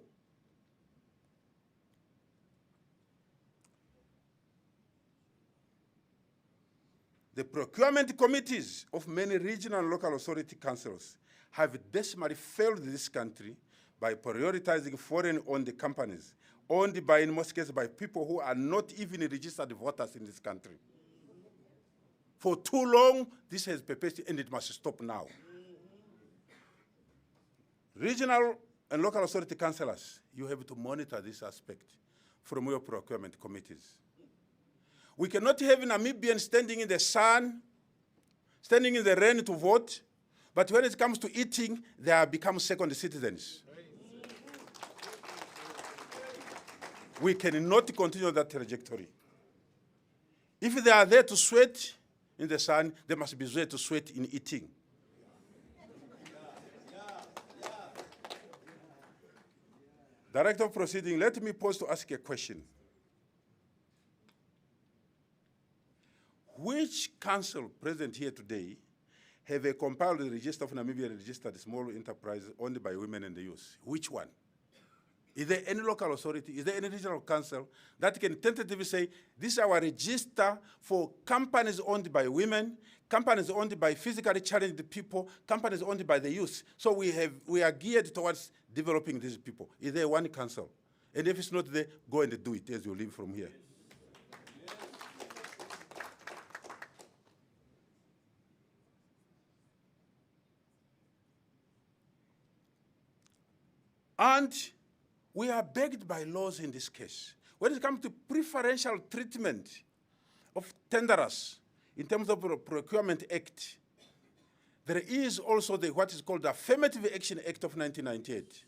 The procurement committees of many regional and local authority councils have decimally failed this country by prioritizing foreign-owned companies, owned by, in most cases, by people who are not even registered voters in this country. For too long, this has perpetuated, and it must stop now. Regional and local authority councillors, you have to monitor this aspect from your procurement committees. We cannot have Namibians standing in the sun, standing in the rain to vote, but when it comes to eating, they have become second citizens. We cannot continue that trajectory. If they are there to sweat in the sun, they must be there to sweat in eating. Director of Proceeding, let me pause to ask a question. Which council present here today have a compiled register of Namibian registered small enterprises owned by women and the youth? Which one? Is there any local authority, is there any regional council that can tentatively say, this is our register for companies owned by women, companies owned by physically challenged people, companies owned by the youth. So we are geared towards developing these people. Is there one council? And if it's not there, go and do it as you leave from here. And we are begged by laws in this case. When it comes to preferential treatment of tenderers in terms of the Procurement Act, there is also what is called the Affirmative Action Act of 1998.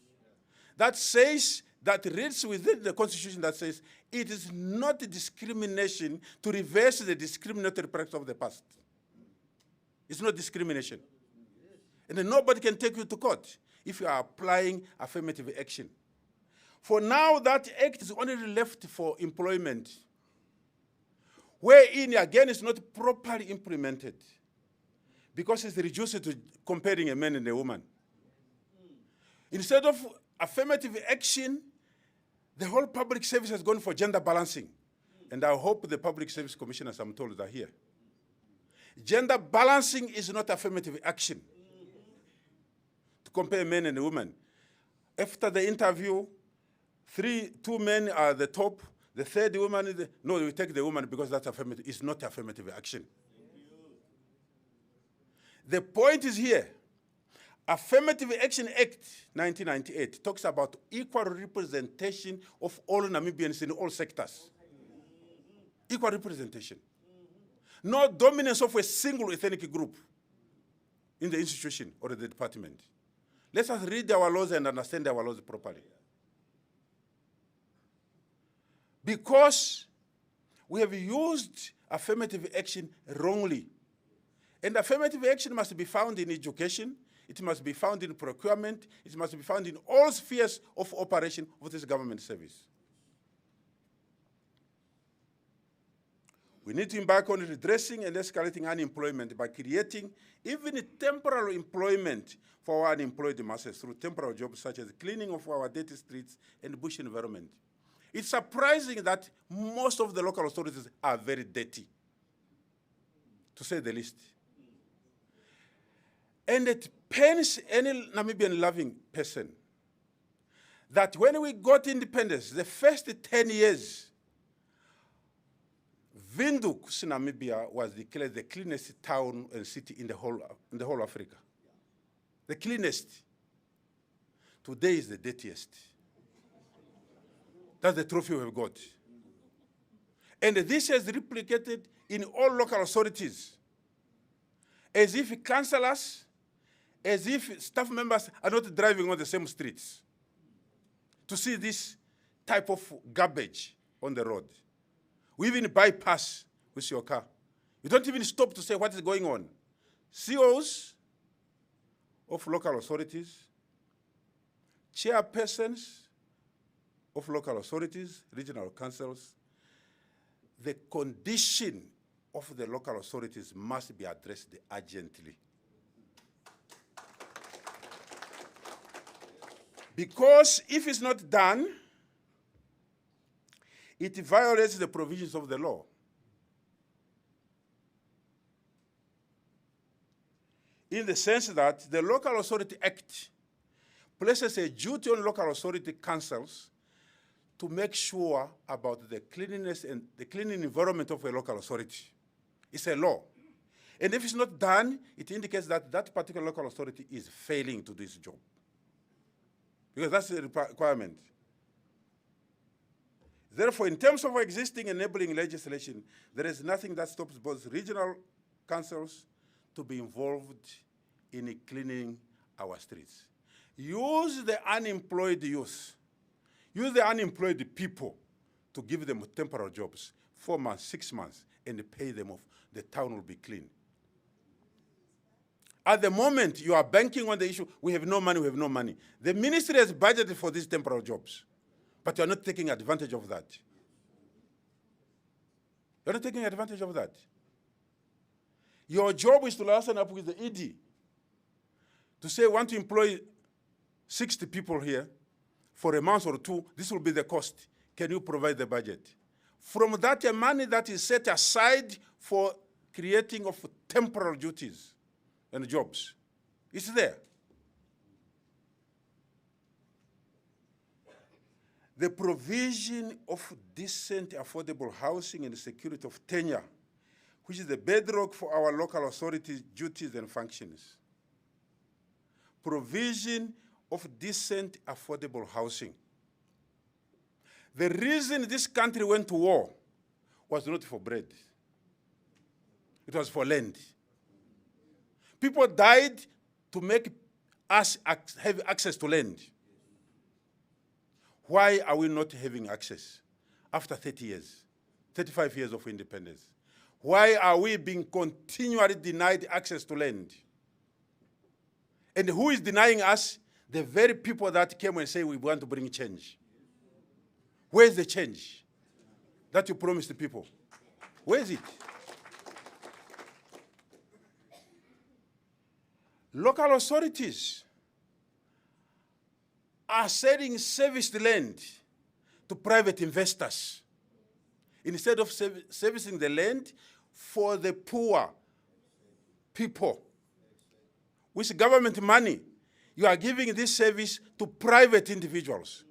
That says, that reads within the Constitution that says, it is not discrimination to reverse the discriminatory practice of the past. It's not discrimination. And then nobody can take you to court if you are applying affirmative action. For now, that act is only left for employment, wherein, again, it's not properly implemented because it's reduced to comparing a man and a woman. Instead of affirmative action, the whole public service has gone for gender balancing. And I hope the public service commissioners, I'm told, are here. Gender balancing is not affirmative action to compare men and women. After the interview, two men are the top, the third woman is no, we take the woman because that's affirmative. It's not affirmative action. The point is here, Affirmative Action Act 1998 talks about equal representation of all Namibians in all sectors. Equal representation. No dominance of a single ethnic group in the institution or the department. Let us read our laws and understand our laws properly. Because we have used affirmative action wrongly. And affirmative action must be found in education, it must be found in procurement, it must be found in all spheres of operation of this government service. We need to embark on redressing and escalating unemployment by creating even temporary employment for our unemployed masses through temporary jobs such as cleaning of our dirty streets and bush environment. It's surprising that most of the local authorities are very dirty, to say the least. And it pains any Namibian-loving person that when we got independence, the first 10 years, Windhoek, Namibia, was declared the cleanest town and city in the whole Africa. The cleanest. Today is the dirtiest. That's the trophy we've got. And this has replicated in all local authorities. As if councillors, as if staff members are not driving on the same streets to see this type of garbage on the road. We even bypass with your car. You don't even stop to say what is going on. CEOs of local authorities, chairpersons of local authorities, regional councils, the condition of the local authorities must be addressed urgently. Because if it's not done, it violates the provisions of the law. in the sense that the Local Authority Act places a duty on local authority councils to make sure about the cleanliness and the cleaning environment of a local authority. It's a law. And if it's not done, it indicates that that particular local authority is failing to do its job. Because that's the requirement. Therefore, in terms of existing enabling legislation, there is nothing that stops both regional councils to be involved in cleaning our streets. Use the unemployed youth. Use the unemployed people to give them temporary jobs, 4 months, 6 months, and pay them off. The town will be clean. At the moment, you are banking on the issue, we have no money, we have no money. The ministry has budgeted for these temporary jobs, but you are not taking advantage of that. You are not taking advantage of that. Your job is to listen up with the ED, to say, want to employ 60 people here for a month or two, this will be the cost. Can you provide the budget? From that money that is set aside for creating of temporal duties and jobs, it's there. The provision of decent, affordable housing and security of tenure, which is the bedrock for our local authorities' duties and functions. Provision of decent, affordable housing. The reason this country went to war was not for bread. It was for land. People died to make us have access to land. Why are we not having access after 30 years, 35 years of independence? Why are we being continually denied access to land? And who is denying us? The very people that came and say we want to bring change. Where is the change that you promised the people? Where is it? Local authorities are selling serviced land to private investors instead of servicing the land for the poor people. With government money, you are giving this service to private individuals.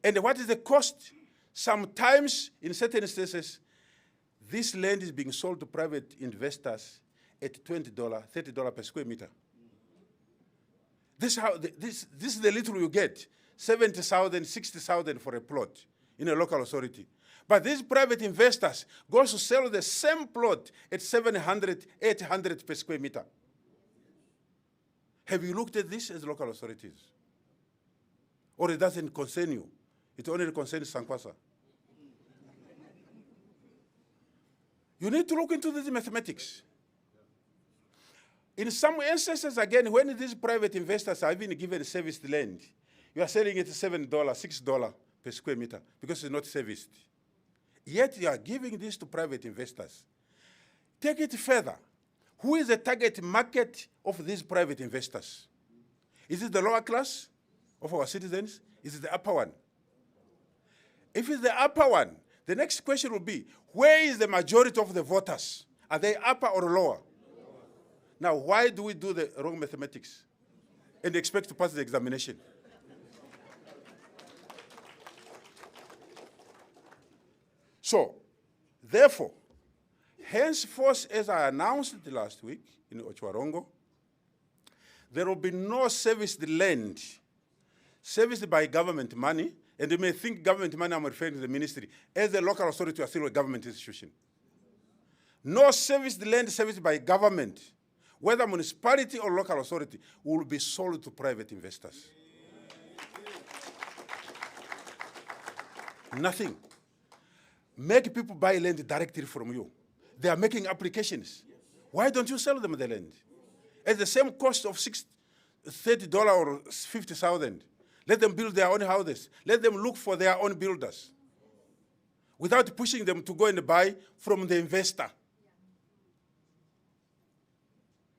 And what is the cost? Sometimes, in certain instances, this land is being sold to private investors at $20, $30 per square meter. This is the little you get, 70,000, 60,000 for a plot in a local authority. But these private investors go to sell the same plot at 700, 800 per square meter. Have you looked at this as local authorities? Or it doesn't concern you? It only concerns Sankwasa. You need to look into these mathematics. In some instances, again, when these private investors are even given serviced land, you are selling it $7, $6 per square meter because it's not serviced. Yet you are giving this to private investors. Take it further. Who is the target market of these private investors? Is it the lower class of our citizens? Is it the upper one? If it's the upper one, the next question will be, where is the majority of the voters? Are they upper or lower? Now, why do we do the wrong mathematics and expect to pass the examination? So, therefore, henceforth, as I announced it last week in Ochwarongo, there will be no serviced land serviced by government money, and you may think government money, I'm referring to the ministry. As a local authority, you are still a government institution. No serviced land serviced by government, whether municipality or local authority, will be sold to private investors. Nothing. Make people buy land directly from you. They are making applications. Why don't you sell them the land? At the same cost of $30 or $50,000. Let them build their own houses. Let them look for their own builders without pushing them to go and buy from the investor.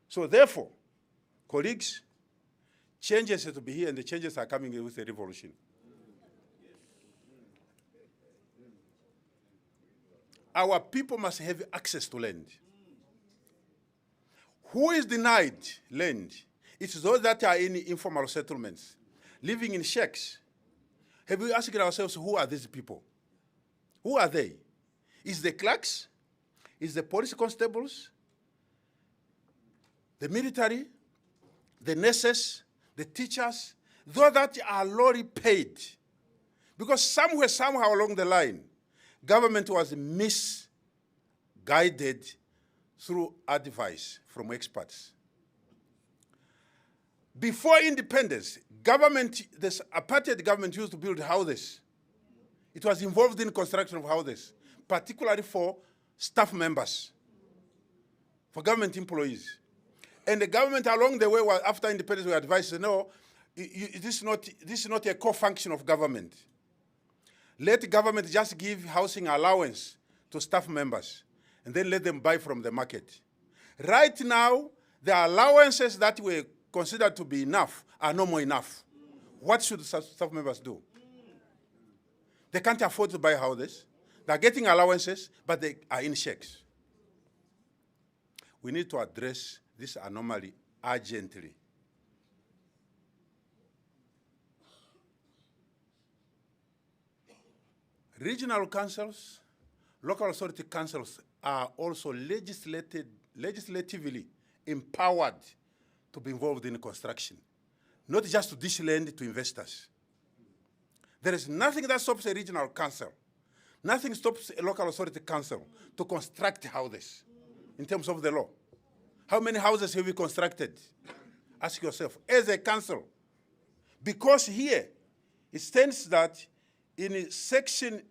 So therefore, colleagues, changes have to be here, and the changes are coming with a revolution. Our people must have access to land. Who is denied land? It's those that are in informal settlements, living in shacks. Have we asked ourselves, who are these people? Who are they? Is the clerks? Is the police constables? The military? The nurses? The teachers? Those that are lorry paid. Because somewhere, somehow along the line, government was misguided through advice from experts. Before independence, this apartheid government used to build houses. It was involved in construction of houses, particularly for staff members, for government employees. And the government along the way, after independence, were advised, no, this is not a core function of government. Let the government just give housing allowance to staff members, and then let them buy from the market. Right now, the allowances that were considered to be enough are no more enough. What should staff members do? They can't afford to buy houses. They're getting allowances, but they are in shacks. We need to address this anomaly urgently. Regional councils, local authority councils are also legislatively empowered to be involved in construction, not just to dish land to investors. There is nothing that stops a regional council, nothing stops a local authority council to construct houses in terms of the law. How many houses have we constructed? Ask yourself, as a council. Because here, it stands that in section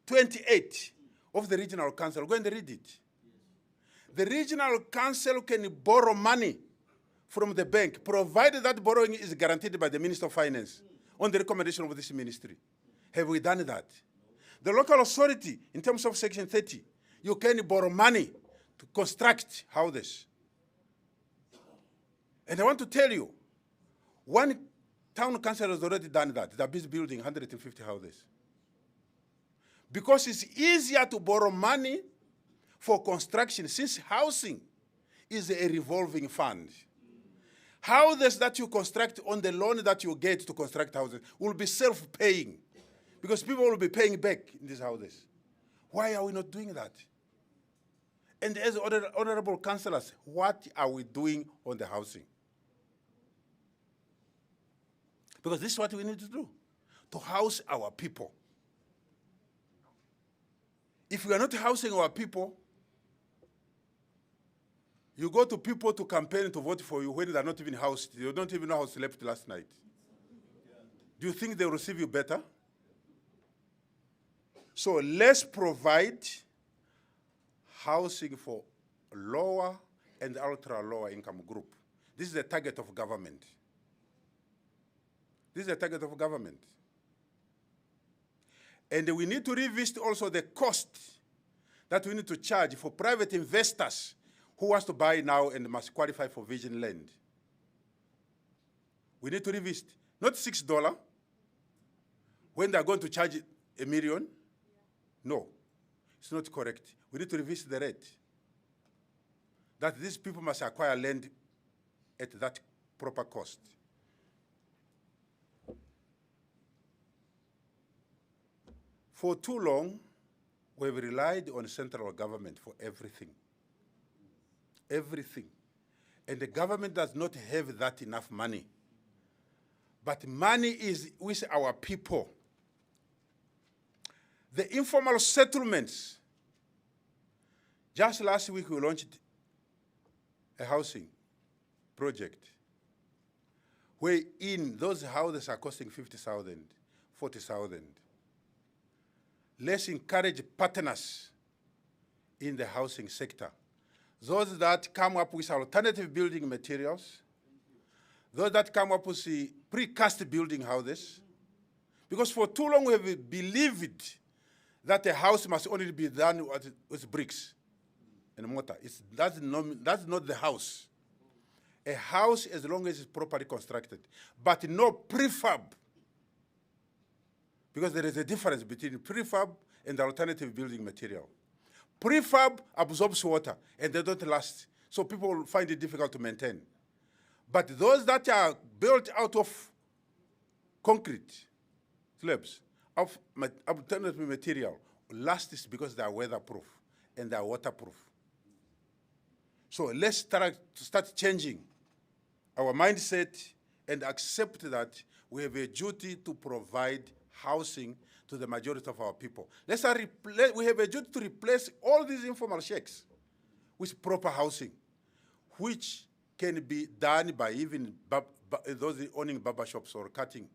28 of the regional council, go and read it. The regional council can borrow money from the bank, provided that borrowing is guaranteed by the Minister of Finance on the recommendation of this ministry. Have we done that? The local authority, in terms of section 30, you can borrow money to construct houses. And I want to tell you, one town council has already done that. They're busy building 150 houses. Because it's easier to borrow money for construction, since housing is a revolving fund. Houses that you construct on the loan that you get to construct houses will be self-paying, because people will be paying back in these houses. Why are we not doing that? And as honorable councillors, what are we doing on the housing? Because this is what we need to do, to house our people. If we are not housing our people, you go to people to campaign to vote for you when they're not even housed. You don't even know how slept last night. Do you think they'll receive you better? So let's provide housing for lower and ultra-lower income group. This is the target of government. This is the target of government. And we need to revisit also the cost that we need to charge for private investors who wants to buy now and must qualify for virgin land. We need to revisit, not $6 when they're going to charge $1 million. No, it's not correct. We need to revisit the rate. That these people must acquire land at that proper cost. For too long, we've relied on central government for everything. Everything. And the government does not have that enough money. But money is with our people. The informal settlements. Just last week, we launched a housing project where in those houses are costing 50,000, 40,000. Let's encourage partners in the housing sector. Those that come up with alternative building materials, those that come up with the precast building houses. Because for too long we have believed that a house must only be done with bricks and mortar. That's not the house. A house, as long as it's properly constructed, but no prefab. Because there is a difference between prefab and alternative building material. Prefab absorbs water and they don't last so people will find it difficult to maintain. But those that are built out of concrete slabs, of alternative material, last because they are weatherproof and they are waterproof. So let's start changing our mindset and accept that we have a duty to provide housing to the majority of our people. We have a duty to replace all these informal shacks with proper housing, which can be done by even those owning barber shops or cutting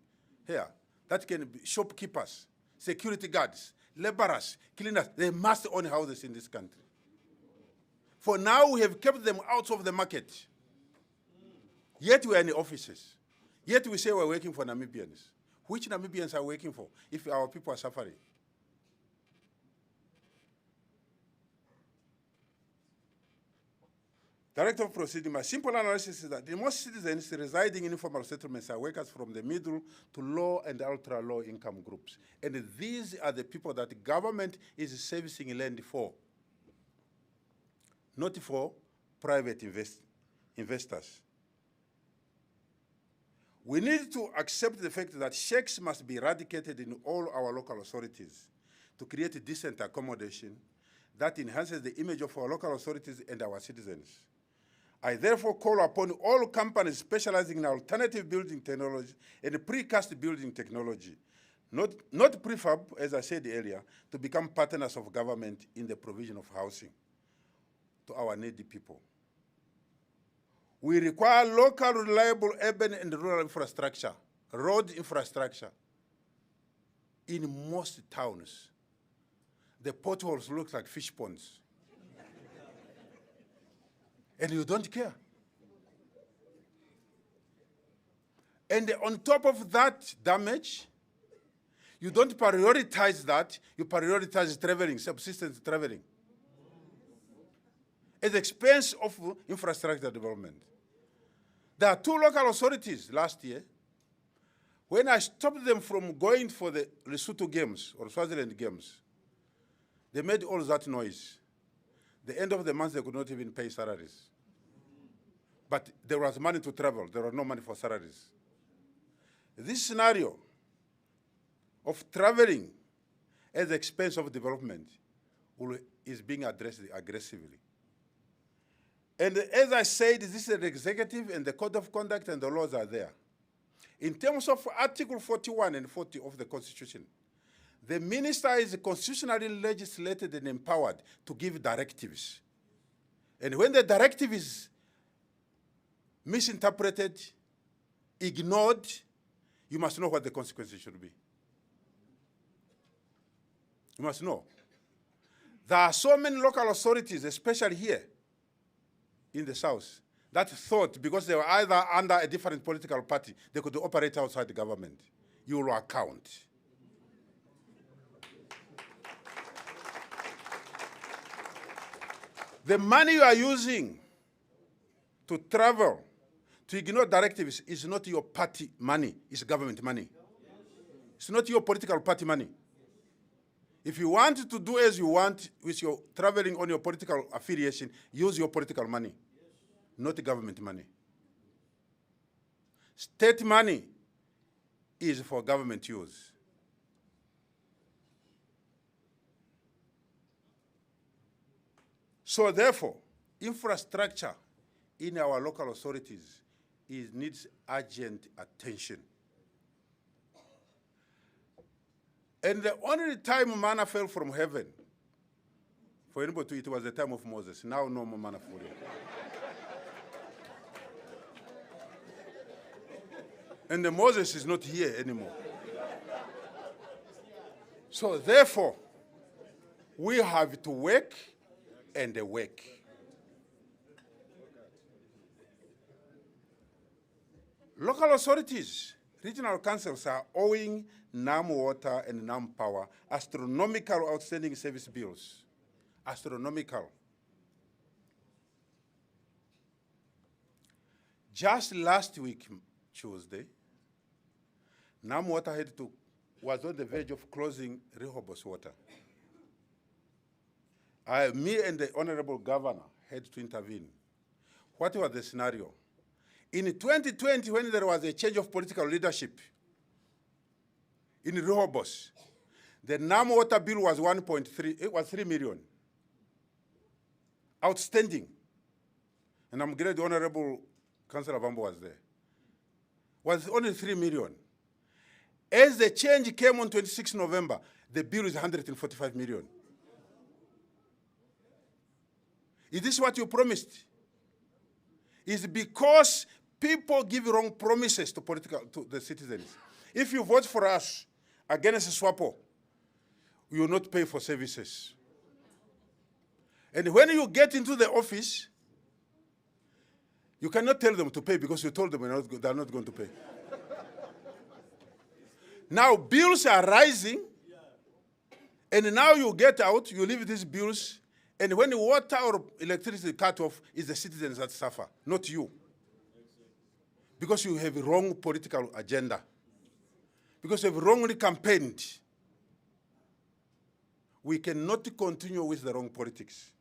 hair. That can be shopkeepers, security guards, laborers, cleaners. They must own houses in this country. For now, we have kept them out of the market. Yet we are in the offices. Yet we say we're working for Namibians. Which Namibians are working for if our people are suffering? Director of Proceeding, my simple analysis is that the most citizens residing in informal settlements are workers from the middle to low and ultra-low income groups. And these are the people that the government is servicing land for, not for private investors. We need to accept the fact that shacks must be eradicated in all our local authorities to create a decent accommodation that enhances the image of our local authorities and our citizens. I therefore call upon all companies specializing in alternative building technology and precast building technology, not prefab, as I said earlier, to become partners of government in the provision of housing to our needy people. We require local, reliable urban and rural infrastructure, road infrastructure. In most towns, the potholes look like fish ponds. And you don't care. And on top of that damage, you don't prioritize that, you prioritize traveling, subsistence traveling, at the expense of infrastructure development. There are 2 local authorities last year. When I stopped them from going for the Lesotho Games or Swaziland Games, they made all that noise. The end of the month, they could not even pay salaries. But there was money to travel. There was no money for salaries. This scenario of traveling at the expense of development is being addressed aggressively. And as I said, this is an executive and the code of conduct and the laws are there. In terms of Article 41 and 40 of the Constitution, the minister is constitutionally legislated and empowered to give directives. And when the directive is misinterpreted, ignored, you must know what the consequences should be. You must know. There are so many local authorities, especially here in the South, that thought because they were either under a different political party, they could operate outside the government. You will account. The money you are using to travel, to ignore directives, is not your party money, it's government money. It's not your political party money. If you want to do as you want with your traveling on your political affiliation, use your political money, not government money. State money is for government use. So therefore, infrastructure in our local authorities needs urgent attention. And the only time manna fell from heaven, for anybody, it was the time of Moses. Now no more manna falling. And the Moses is not here anymore. So therefore, we have to work and work. Local authorities, regional councils are owing NAM Water and NAM Power astronomical outstanding service bills. Astronomical. Just last week, Tuesday, NAM Water was on the verge of closing Rehoboth Water. Me and the Honorable Governor had to intervene What was the scenario? In 2020, when there was a change of political leadership in Rehoboth, the NAM water bill was 1.3, it was 3 million. Outstanding. And I'm glad the Honorable Councillor Bambo was there. Was only 3 million. As the change came on 26 November, the bill is 145 million. Is this what you promised? It's because people give wrong promises to the citizens. If you vote for us against SWAPO, you will not pay for services. And when you get into the office, you cannot tell them to pay because you told them they're not going to pay. Now bills are rising, and now you get out, you leave these bills, and when the water or electricity cut off, it's the citizens that suffer, not you. Because you have a wrong political agenda. Because you have wrongly campaigned. We cannot continue with the wrong politics.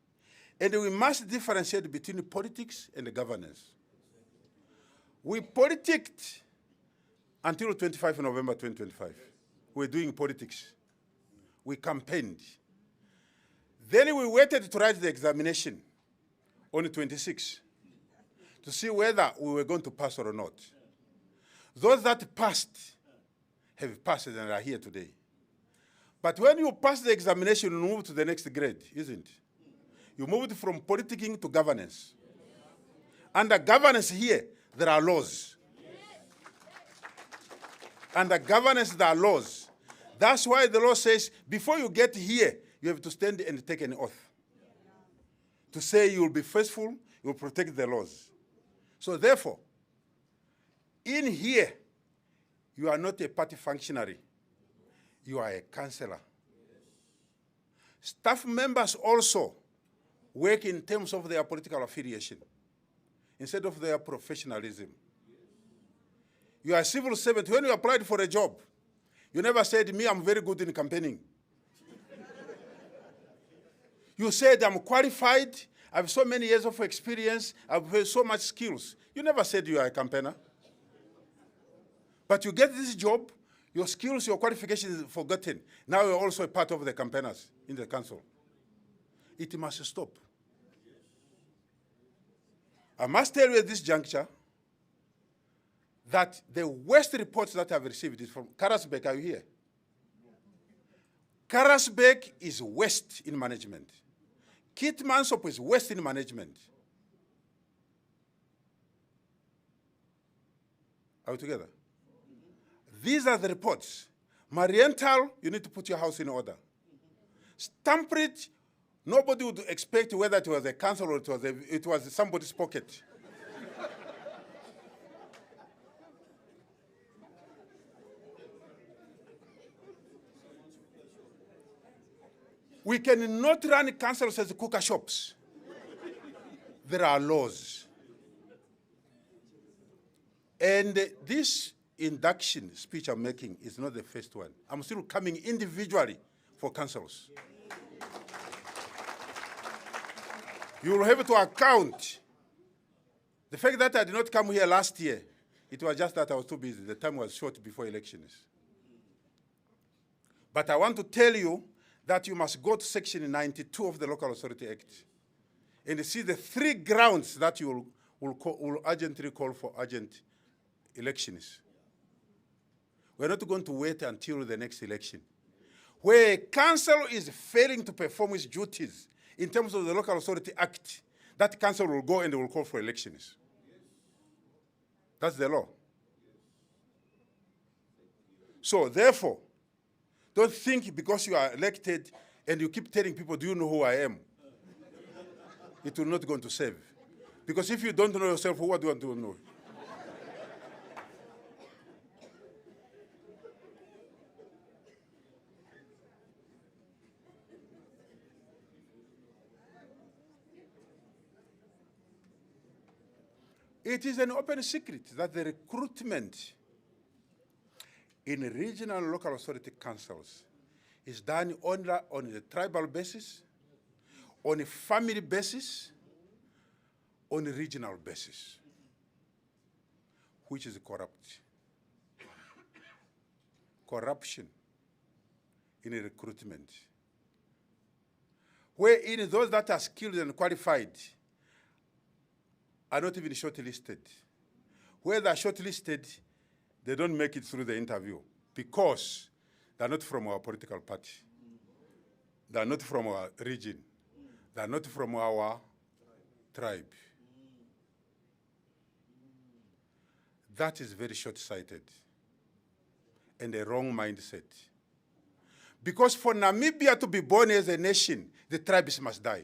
And we must differentiate between politics and the governance. We politicked until 25 November 2025. We're doing politics. We campaigned. Then we waited to write the examination on the 26th to see whether we were going to pass or not. Those that passed have passed and are here today. But when you pass the examination, you move to the next grade, isn't it? You moved from politicking to governance. Under governance here, there are laws. Under governance, there are laws. That's why the law says, before you get here, you have to stand and take an oath. To say you will be faithful, you will protect the laws. So therefore, in here, you are not a party functionary. You are a councillor. Staff members also work in terms of their political affiliation instead of their professionalism. You are a civil servant. When you applied for a job, you never said, me, I'm very good in campaigning. You said, I'm qualified, I have so many years of experience, I have so much skills. You never said you are a campaigner. But you get this job, your skills, your qualifications is forgotten. Now you're also a part of the campaigners in the council. It must stop. I must tell you at this juncture that the worst reports that I've received is from Karasbek. Are you here? Karasbek is worst in management. Kitmansop is worst in management. Are we together? These are the reports. Marienthal, you need to put your house in order. Stamprit, nobody would expect whether it was a council or it was somebody's pocket. We cannot run councils as cooker shops. There are laws. And this induction speech I'm making is not the first one. I'm still coming individually for councils. You will have to account. The fact that I did not come here last year, it was just that I was too busy. The time was short before elections. But I want to tell you that you must go to section 92 of the Local Authority Act and see the 3 grounds that you will urgently call for urgent elections. We're not going to wait until the next election. Where a council is failing to perform its duties in terms of the Local Authority Act, that council will go and will call for elections. That's the law. So therefore, don't think because you are elected and you keep telling people, do you know who I am? It will not go to save. Because if you don't know yourself, what do you want to know? It is an open secret that the recruitment in regional and local authority councils is done only on a tribal basis, on a family basis, on a regional basis, which is corrupt. Corruption in recruitment, wherein those that are skilled and qualified are not even shortlisted. Where they are shortlisted, they don't make it through the interview because they are not from our political party. They are not from our region. They are not from our tribe. That is very short-sighted and a wrong mindset. Because for Namibia to be born as a nation, the tribes must die.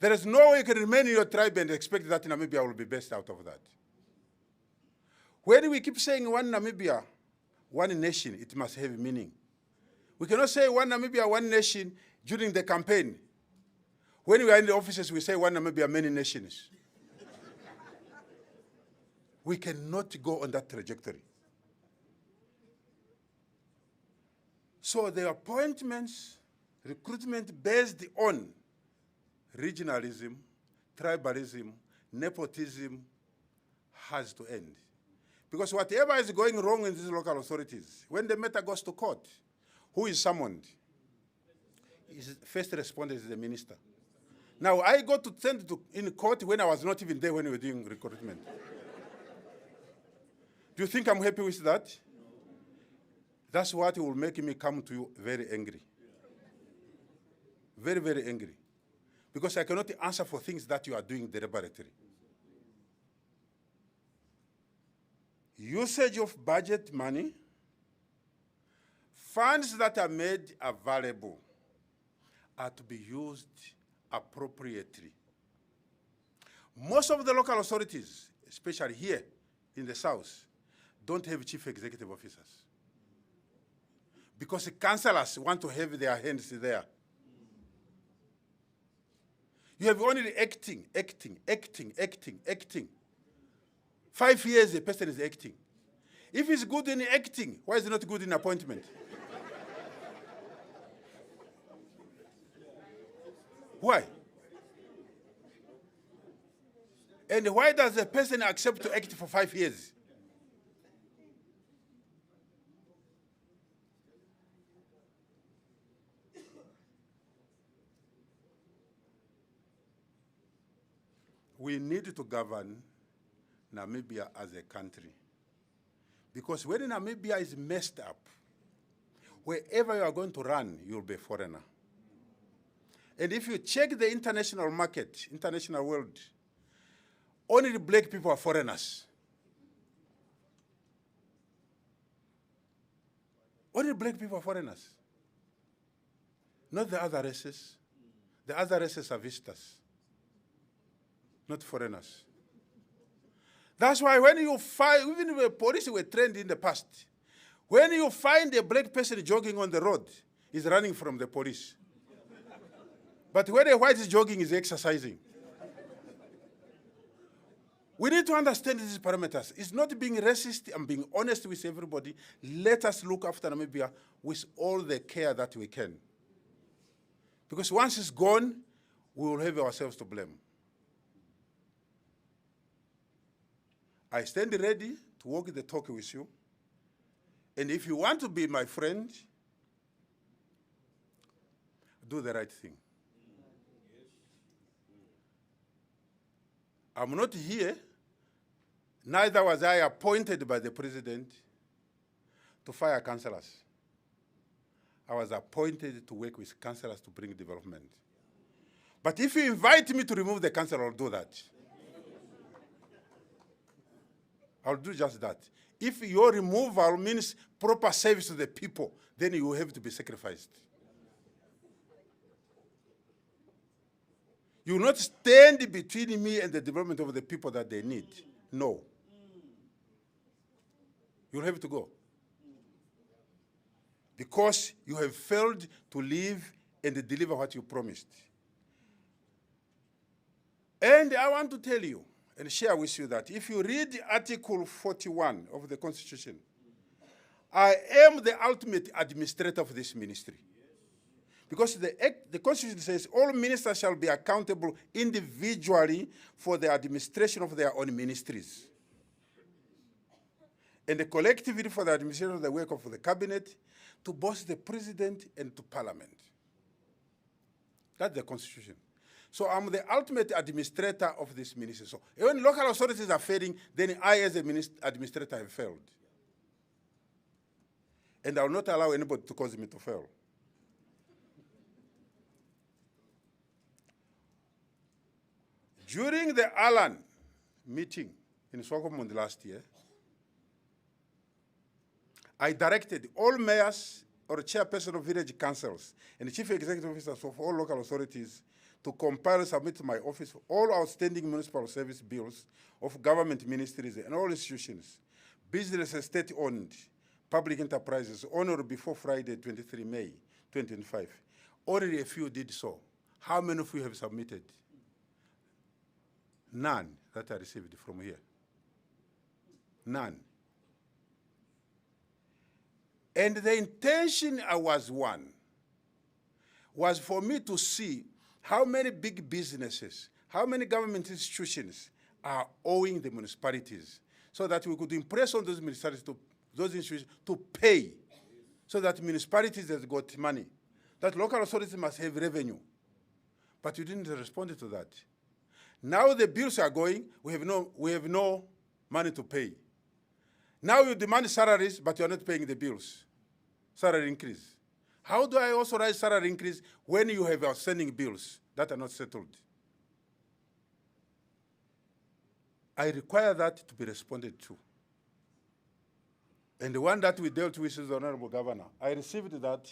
There is no way you can remain in your tribe and expect that Namibia will be best out of that. When we keep saying one Namibia, one nation, it must have meaning. We cannot say one Namibia, one nation during the campaign. When we are in the offices, we say one Namibia, many nations. We cannot go on that trajectory. So the appointments, recruitment based on regionalism, tribalism, nepotism has to end. Because whatever is going wrong in these local authorities, when the matter goes to court, who is summoned? First responder is the minister. Now, I got to send in court when I was not even there when we were doing recruitment. Do you think I'm happy with that? That's what will make me come to you very angry. Very, very angry. Because I cannot answer for things that you are doing deliberately. Usage of budget money, funds that are made available are to be used appropriately. Most of the local authorities, especially here in the South, don't have chief executive officers. Because the councillors want to have their hands there. You have only acting. 5 years a person is acting. If he's good in acting, why is he not good in appointment? Why? And why does a person accept to act for 5 years? We need to govern Namibia as a country. Because when Namibia is messed up, wherever you are going to run, you'll be a foreigner. And if you check the international market, international world, only the black people are foreigners. Only black people are foreigners. Not the other races. The other races are visitors, not foreigners. That's why when you find, even the police were trained in the past, when you find a black person jogging on the road, he's running from the police. But when a white is jogging, he's exercising. We need to understand these parameters. It's not being racist, I'm being honest with everybody. Let us look after Namibia with all the care that we can. Because once it's gone, we will have ourselves to blame. I stand ready to walk the talk with you. And if you want to be my friend, do the right thing. I'm not here, neither was I appointed by the president to fire councillors. I was appointed to work with councillors to bring development. But if you invite me to remove the councillor, I'll do that. I'll do just that. If your removal means proper service to the people, then you have to be sacrificed. You will not stand between me and the development of the people that they need. No. You'll have to go. Because you have failed to live and deliver what you promised. And I want to tell you and share with you that if you read Article 41 of the Constitution, I am the ultimate administrator of this ministry. Because the Constitution says all ministers shall be accountable individually for the administration of their own ministries. And the collectivity for the administration of the work of the cabinet to both the president and to parliament. That's the Constitution. So I'm the ultimate administrator of this ministry. So when local authorities are failing, then I as an administrator have failed. And I will not allow anybody to cause me to fail. During the Alan meeting in Swakopmund last year, I directed all mayors or chairperson of village councils and chief executive officers of all local authorities to compile and submit to my office all outstanding municipal service bills of government ministries and all institutions, businesses state-owned, public enterprises, on or before Friday, 23 May 2025. Only a few did so. How many of you have submitted? None that I received from here. None. And the intention was for me to see how many big businesses, how many government institutions are owing the municipalities, so that we could impress on those municipalities, those institutions to pay, so that municipalities have got money, that local authorities must have revenue. But you didn't respond to that. Now the bills are going, we have no money to pay. Now you demand salaries, but you're not paying the bills. Salary increase. How do I authorize salary increase when you have outstanding bills that are not settled? I require that to be responded to. And the one that we dealt with is the Honorable Governor. I received that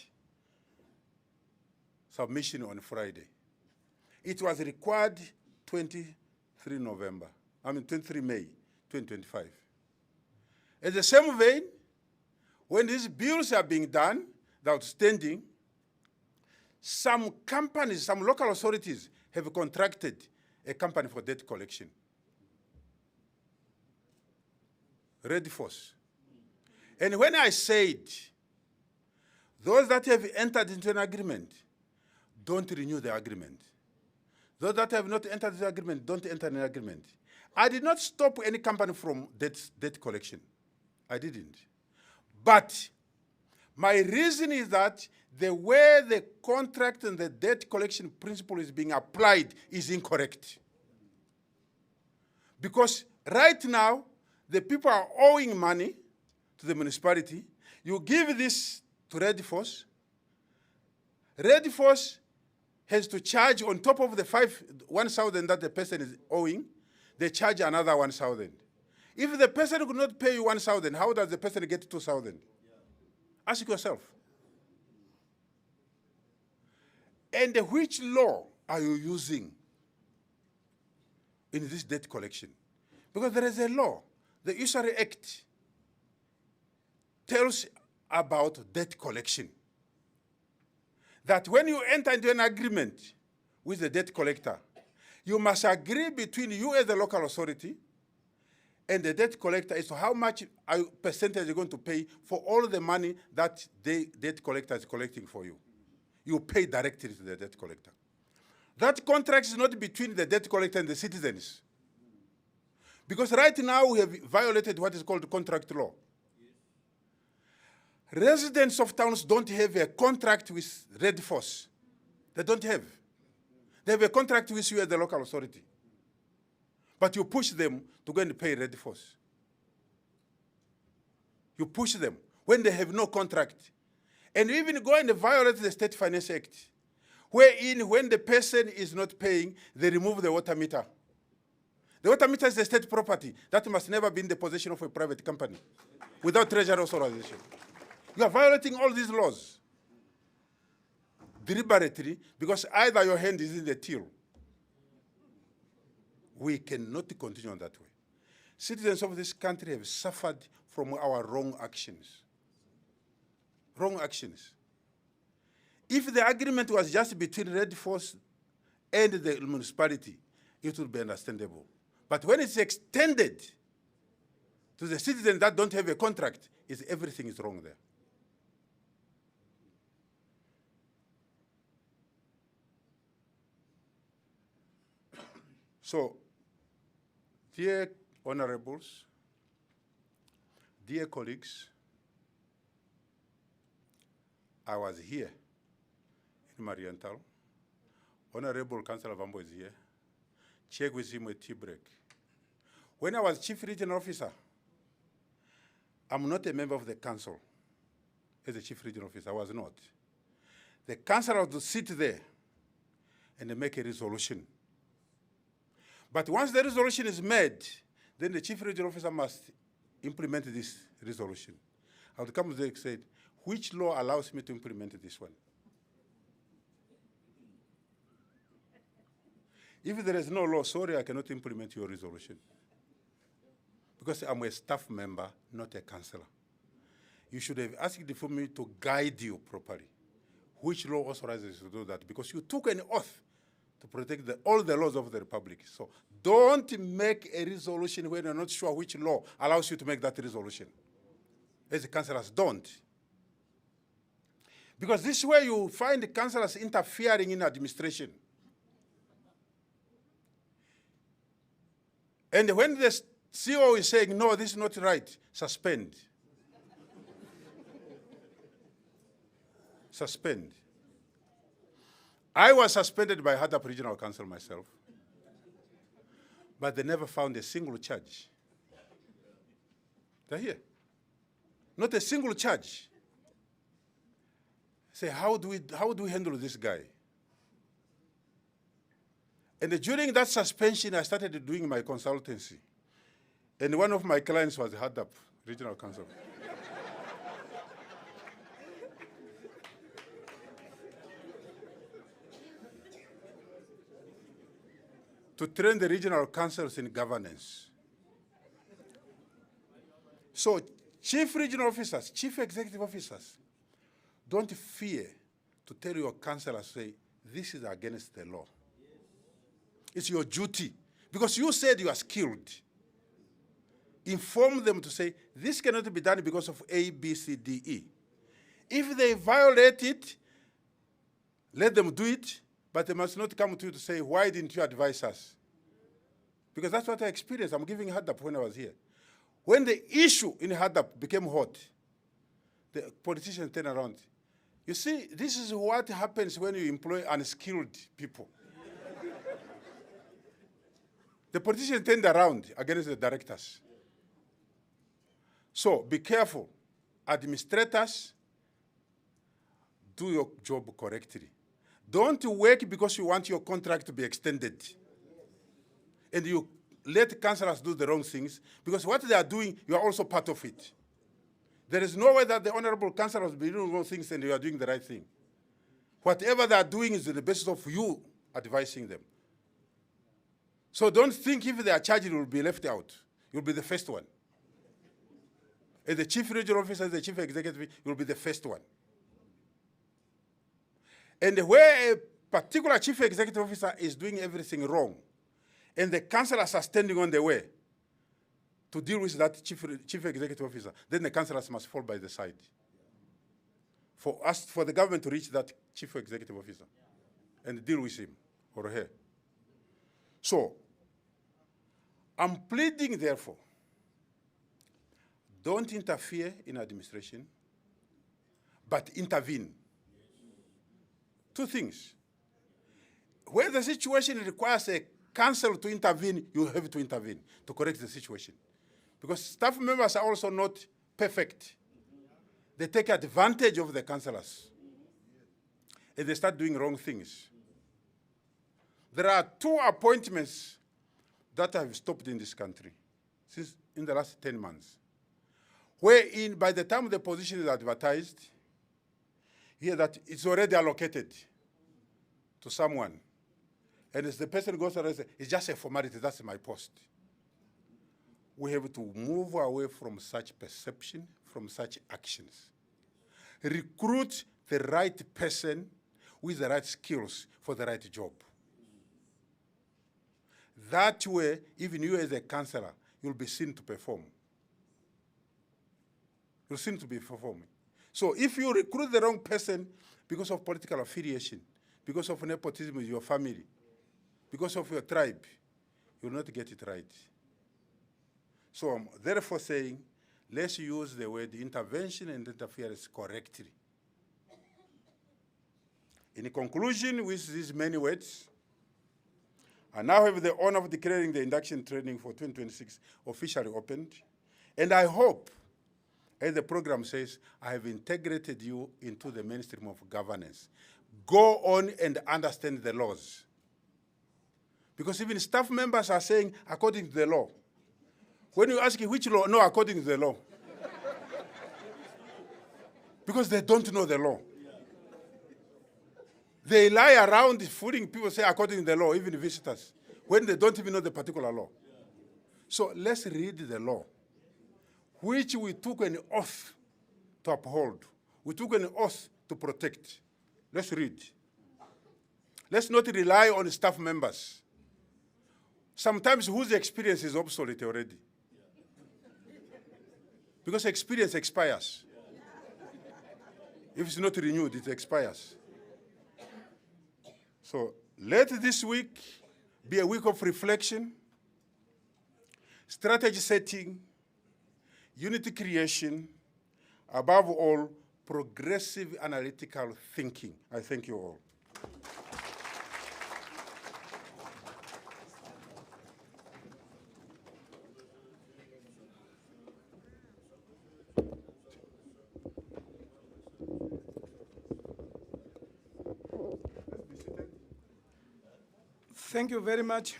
submission on Friday. It was required 23 May 2025. In the same vein, when these bills are being done, the outstanding, some companies, some local authorities have contracted a company for debt collection. Red Force. And when I said, those that have entered into an agreement, don't renew the agreement. Those that have not entered the agreement, don't enter an agreement. I did not stop any company from debt collection. I didn't. But my reason is that the way the contract and the debt collection principle is being applied is incorrect. Because right now, the people are owing money to the municipality. You give this to Red Force. Red Force has to charge on top of the 1,000 that the person is owing, they charge another 1,000. If the person could not pay you 1,000, how does the person get 2,000? Yeah. Ask yourself. And which law are you using in this debt collection? Because there is a law, the Usury Act tells about debt collection. That when you enter into an agreement with the debt collector, you must agree between you as the local authority and the debt collector as to how much percentage you're going to pay for all the money that the debt collector is collecting for you. You pay directly to the debt collector. That contract is not between the debt collector and the citizens. Because right now we have violated what is called contract law. Residents of towns don't have a contract with Red Force. They don't have. They have a contract with you as the local authority. But you push them to go and pay Red Force. You push them when they have no contract. And you even go and violate the State Finance Act, wherein when the person is not paying, they remove the water meter. The water meter is a state property that must never be in the possession of a private company without treasury authorization. You are violating all these laws deliberately because either your hand is in the till. We cannot continue on that way. Citizens of this country have suffered from our wrong actions. Wrong actions. If the agreement was just between Red Force and the municipality, it would be understandable. But when it's extended to the citizens that don't have a contract, everything is wrong there. So, dear honorables, dear colleagues, I was here in Marienthal. Honorable Councillor Vambo is here. Check with him with tea break. When I was Chief Regional Officer, I'm not a member of the council as a Chief Regional Officer. I was not. The councillor would sit there and they make a resolution. But once the resolution is made, then the Chief Regional Officer must implement this resolution. I would come to them and say, which law allows me to implement this one? If there is no law, sorry, I cannot implement your resolution. Because I'm a staff member, not a councillor. You should have asked for me to guide you properly. Which law authorizes you to do that? Because you took an oath to protect all the laws of the Republic. So don't make a resolution when you're not sure which law allows you to make that resolution. As the councillors, don't. Because this is where you find the councillors interfering in administration. And when the CEO is saying, no, this is not right, suspend. Suspend. I was suspended by Haddap Regional Council myself, but they never found a single charge. They're here. Not a single charge. Say, how do we handle this guy? And during that suspension, I started doing my consultancy. And one of my clients was Haddap Regional Council. To train the regional councils in governance. So, chief regional officers, chief executive officers, don't fear to tell your councillors, say, this is against the law. It's your duty. Because you said you are skilled. Inform them to say, this cannot be done because of A, B, C, D, E. If they violate it, let them do it, but they must not come to you to say, why didn't you advise us? Because that's what I experienced. I'm giving Haddap when I was here. When the issue in Haddap became hot, the politicians turned around. You see, this is what happens when you employ unskilled people. The politicians turned around against the directors. So be careful. Administrators, do your job correctly. Don't work because you want your contract to be extended. And you let councillors do the wrong things, because what they are doing, you are also part of it. There is no way that the honorable councillors will be doing wrong things and you are doing the right thing. Whatever they are doing is on the basis of you advising them. So don't think if they are charged, you will be left out. You'll be the first one. As the chief regional officer, the chief executive, you'll be the first one. And where a particular chief executive officer is doing everything wrong, and the councillors are standing on the way to deal with that chief executive officer, then the councillors must fall by the side. For the government to reach that chief executive officer and deal with him or her. So, I'm pleading, therefore, don't interfere in administration, but intervene. Two things. Where the situation requires a council to intervene, you have to intervene to correct the situation. Because staff members are also not perfect. They take advantage of the councillors. And they start doing wrong things. There are 2 appointments that have stopped in this country since in the last 10 months. Wherein, by the time the position is advertised, you hear that it's already allocated to someone. And as the person goes around and says, it's just a formality, that's my post. We have to move away from such perception, from such actions. Recruit the right person with the right skills for the right job. That way, even you as a councillor, you'll be seen to perform. You'll seem to be performing. So if you recruit the wrong person because of political affiliation, because of nepotism with your family, because of your tribe, you will not get it right. So I'm therefore saying, let's use the word intervention and interference correctly. In conclusion, with these many words, I now have the honor of declaring the induction training for 2026 officially opened. And I hope, as the program says, I have integrated you into the mainstream of governance. Go on and understand the laws. Because even staff members are saying, according to the law. When you ask which law, no, according to the law. Because they don't know the law. They lie around fooling people, say according to the law, even visitors, when they don't even know the particular law. So let's read the law, which we took an oath to uphold. We took an oath to protect. Let's read. Let's not rely on staff members. Sometimes whose experience is obsolete already. Because experience expires. If it's not renewed, it expires. So let this week be a week of reflection, strategy setting, unity creation, above all, progressive analytical thinking. I thank you all. Thank you very much,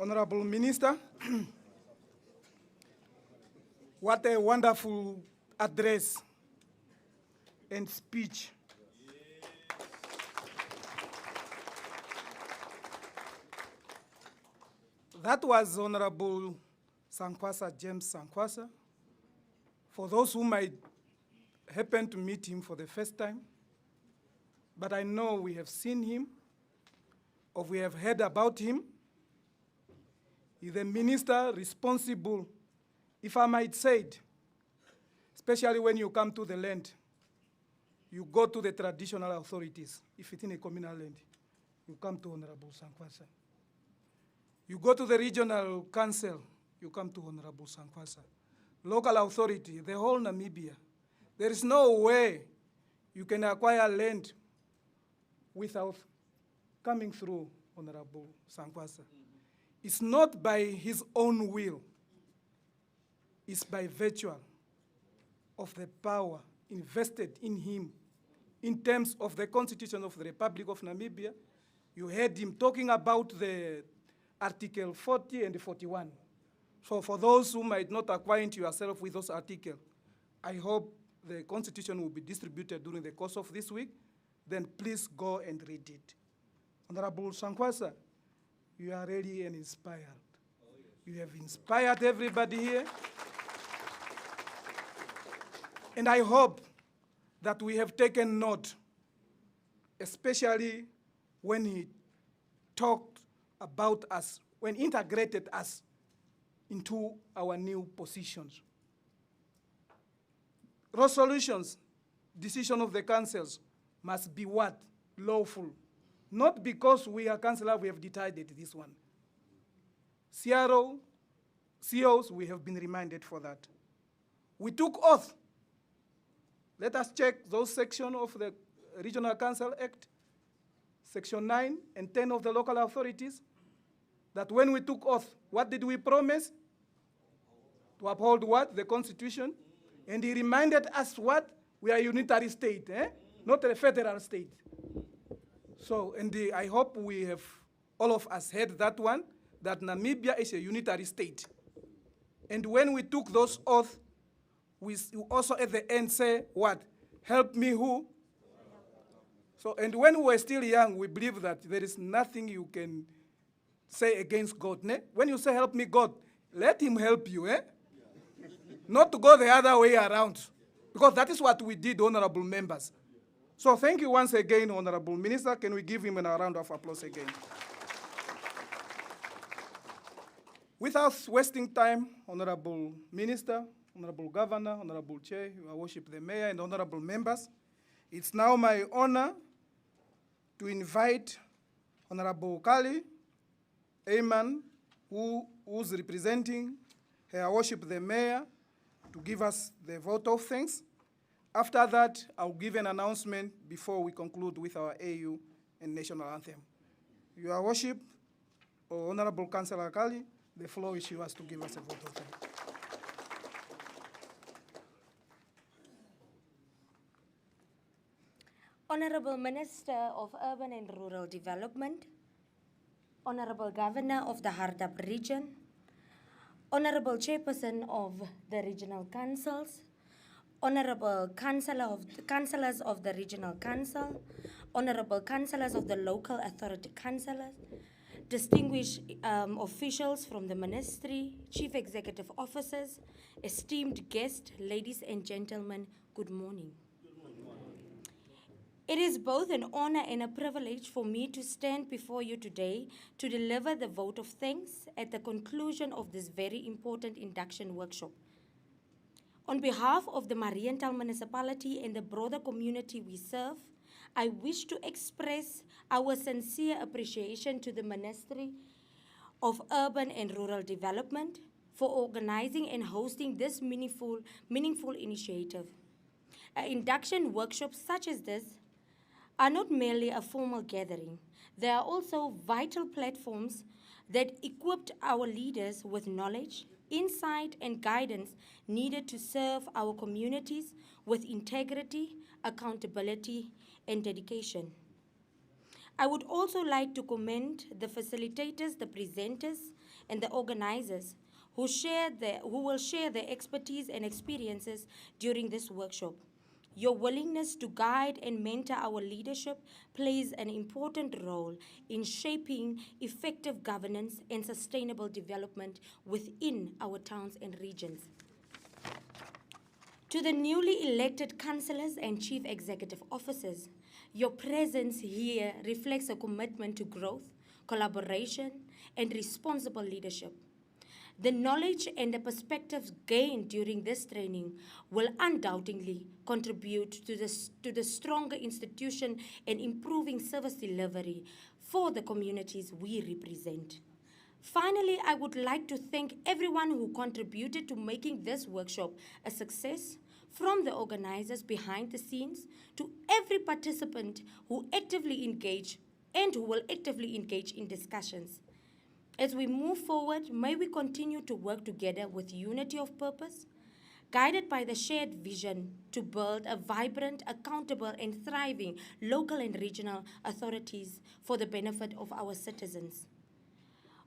Honorable Minister. What a wonderful address and speech. That was Honorable Sankwasa, James Sankwasa. For those who might happen to meet him for the first time, but I know we have seen him, or we have heard about him. He's a minister responsible, if I might say it, especially when you come to the land, you go to the traditional authorities. If it's in a communal land, you come to Honorable Sankwasa. You go to the regional council, you come to Honorable Sankwasa. Local authority, the whole Namibia. There is no way you can acquire land without coming through Honorable Sankwasa. It's not by his own will. It's by virtue of the power invested in him in terms of the Constitution of the Republic of Namibia. You heard him talking about the Article 40 and 41. So for those who might not acquaint yourself with those articles, I hope the Constitution will be distributed during the course of this week. Then please go and read it. Honorable Sankwasa, you are ready and inspired. Oh, yes. You have inspired everybody here. And I hope that we have taken note, especially when he talked about us, when integrated us into our new positions. Resolutions, decision of the councils must be what? Lawful. Not because we are councillor, we have decided this one. COs, we have been reminded for that. We took oath. Let us check those sections of the Regional Council Act, Section 9 and 10 of the local authorities, that when we took oath, what did we promise? To uphold what? The Constitution. And he reminded us what? We are a unitary state, not a federal state. So, I hope we have, all of us heard that one, that Namibia is a unitary state. And when we took those oaths, we also at the end say, what? Help me who? So, and when we were still young, we believe that there is nothing you can say against God. Ne? When you say, help me, God, let him help you, Not to go the other way around. Because that is what we did, honorable members. So thank you once again, Honorable Minister. Can we give him a round of applause again? Without wasting time, Honorable Minister, Honorable Governor, Honorable Chair, Your Worship the Mayor, and honorable members, it's now my honor to invite Honorable Kali Ayman, who's representing Her Worship the Mayor, to give us the vote of thanks. After that, I'll give an announcement before we conclude with our AU and national anthem. Your Worship, Honorable Councillor Akali, the floor is yours to give us a vote of thanks. Honorable Minister of Urban and Rural Development, Honorable Governor of the Hardap Region, Honorable Chairperson of the Regional Councils, Honorable Councillors of the Regional Council, Honorable Councillors of the Local Authority Councillors, distinguished officials from the Ministry, Chief Executive Officers, esteemed guests, ladies and gentlemen, good morning. It is both an honor and a privilege for me to stand before you today to deliver the vote of thanks at the conclusion of this very important induction workshop. On behalf of the Mariental Municipality and the broader community we serve, I wish to express our sincere appreciation to the Ministry of Urban and Rural Development for organizing and hosting this meaningful initiative. An induction workshop such as this are not merely a formal gathering. They are also vital platforms that equipped our leaders with knowledge, insight, and guidance needed to serve our communities with integrity, accountability, and dedication. I would also like to commend the facilitators, the presenters, and the organizers who will share their expertise and experiences during this workshop. Your willingness to guide and mentor our leadership plays an important role in shaping effective governance and sustainable development within our towns and regions. To the newly elected councillors and chief executive officers, your presence here reflects a commitment to growth, collaboration, and responsible leadership. The knowledge and the perspectives gained during this training will undoubtedly contribute to the stronger institution and improving service delivery for the communities we represent. Finally, I would like to thank everyone who contributed to making this workshop a success, from the organizers behind the scenes to every participant who actively engaged and who will actively engage in discussions. As we move forward, may we continue to work together with unity of purpose, guided by the shared vision to build a vibrant, accountable, and thriving local and regional authorities for the benefit of our citizens.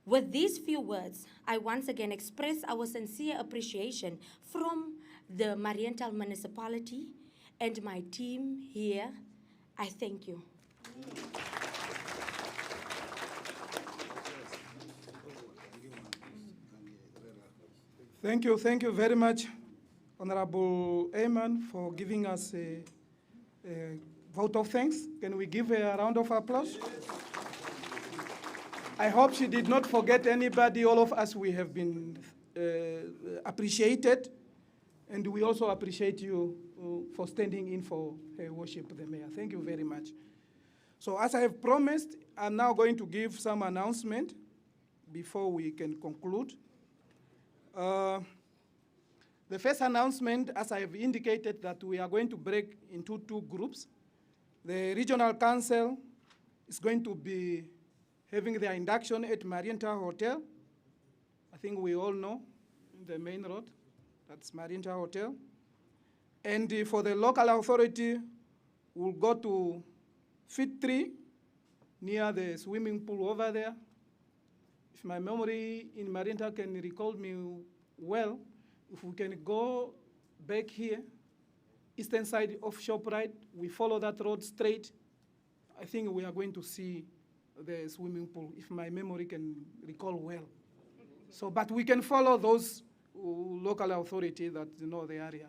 With these few words, I once again express our sincere appreciation from the Mariental Municipality and my team here. I thank you. Thank you very much, Honorable Ayman, for giving us a vote of thanks. Can we give a round of applause? I hope she did not forget anybody. All of us, we have been appreciated, and we also appreciate you for standing in for Her Worship the Mayor. Thank you very much. So as I have promised, I'm now going to give some announcement before we can conclude. The first announcement, as I have indicated, that we are going to break into two groups. The Regional Council is going to be having their induction at Mariental Hotel. I think we all know, the main road, that's Mariental Hotel. And for the local authority, we'll go to Fit 3, near the swimming pool over there. If my memory in Mariental can recall me well, if we can go back here, eastern side of ShopRite, we follow that road straight, I think we are going to see the swimming pool, if my memory can recall well. So, but we can follow those local authorities that know the area.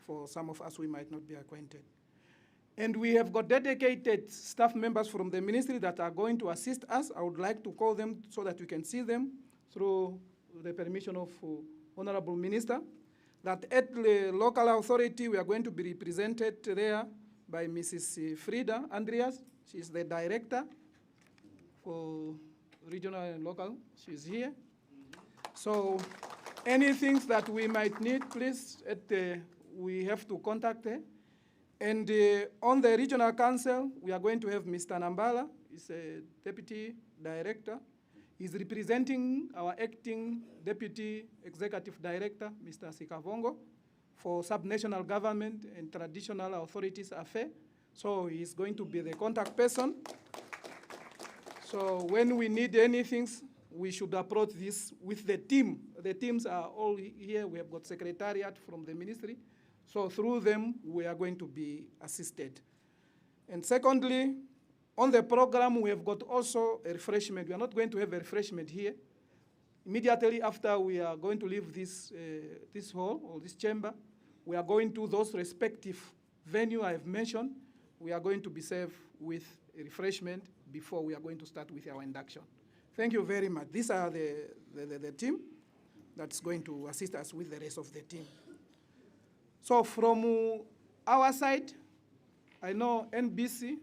For some of us, we might not be acquainted. And we have got dedicated staff members from the ministry that are going to assist us. I would like to call them so that we can see them through the permission of Honorable Minister. That at the local authority, we are going to be represented there by Mrs. Frida Andreas. She's the director for regional and local. She's here. So anything that we might need, please, we have to contact her. And on the regional council, we are going to have Mr. Nambala. He's a deputy director. He's representing our acting deputy executive director, Mr. Sikavongo, for subnational government and traditional authorities affairs. So he's going to be the contact person. So when we need anything, we should approach this with the team. The teams are all here. We have got secretariat from the ministry. So through them, we are going to be assisted. And secondly, on the program, we have got also a refreshment. We are not going to have a refreshment here. Immediately after we are going to leave this, this hall or this chamber, we are going to those respective venues I have mentioned. We are going to be served with a refreshment before we are going to start with our induction. Thank you very much. These are the team that's going to assist us with the rest of the team. So from our side, I know NBC,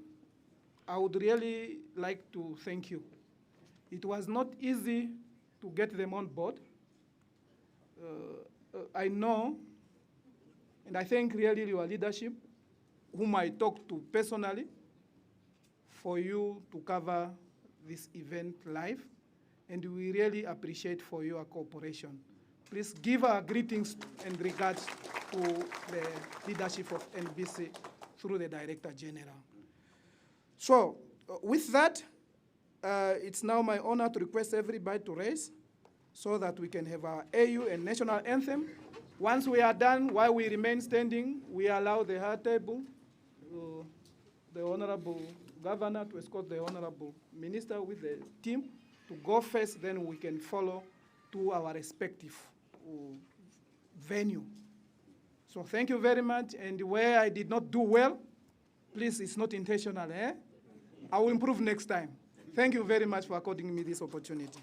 I would really like to thank you. It was not easy to get them on board. I know, and I thank really your leadership, whom I talked to personally, for you to cover this event live, and we really appreciate for your cooperation. Please give our greetings and regards to the leadership of NBC through the Director General. So with that, it's now my honor to request everybody to raise so that we can have our AU and national anthem. Once we are done, while we remain standing, we allow the high table, the Honorable Governor to escort the Honorable Minister with the team to go first, then we can follow to our respective venue. So thank you very much, and where I did not do well, please, it's not intentional, eh? I will improve next time. Thank you very much for according me this opportunity.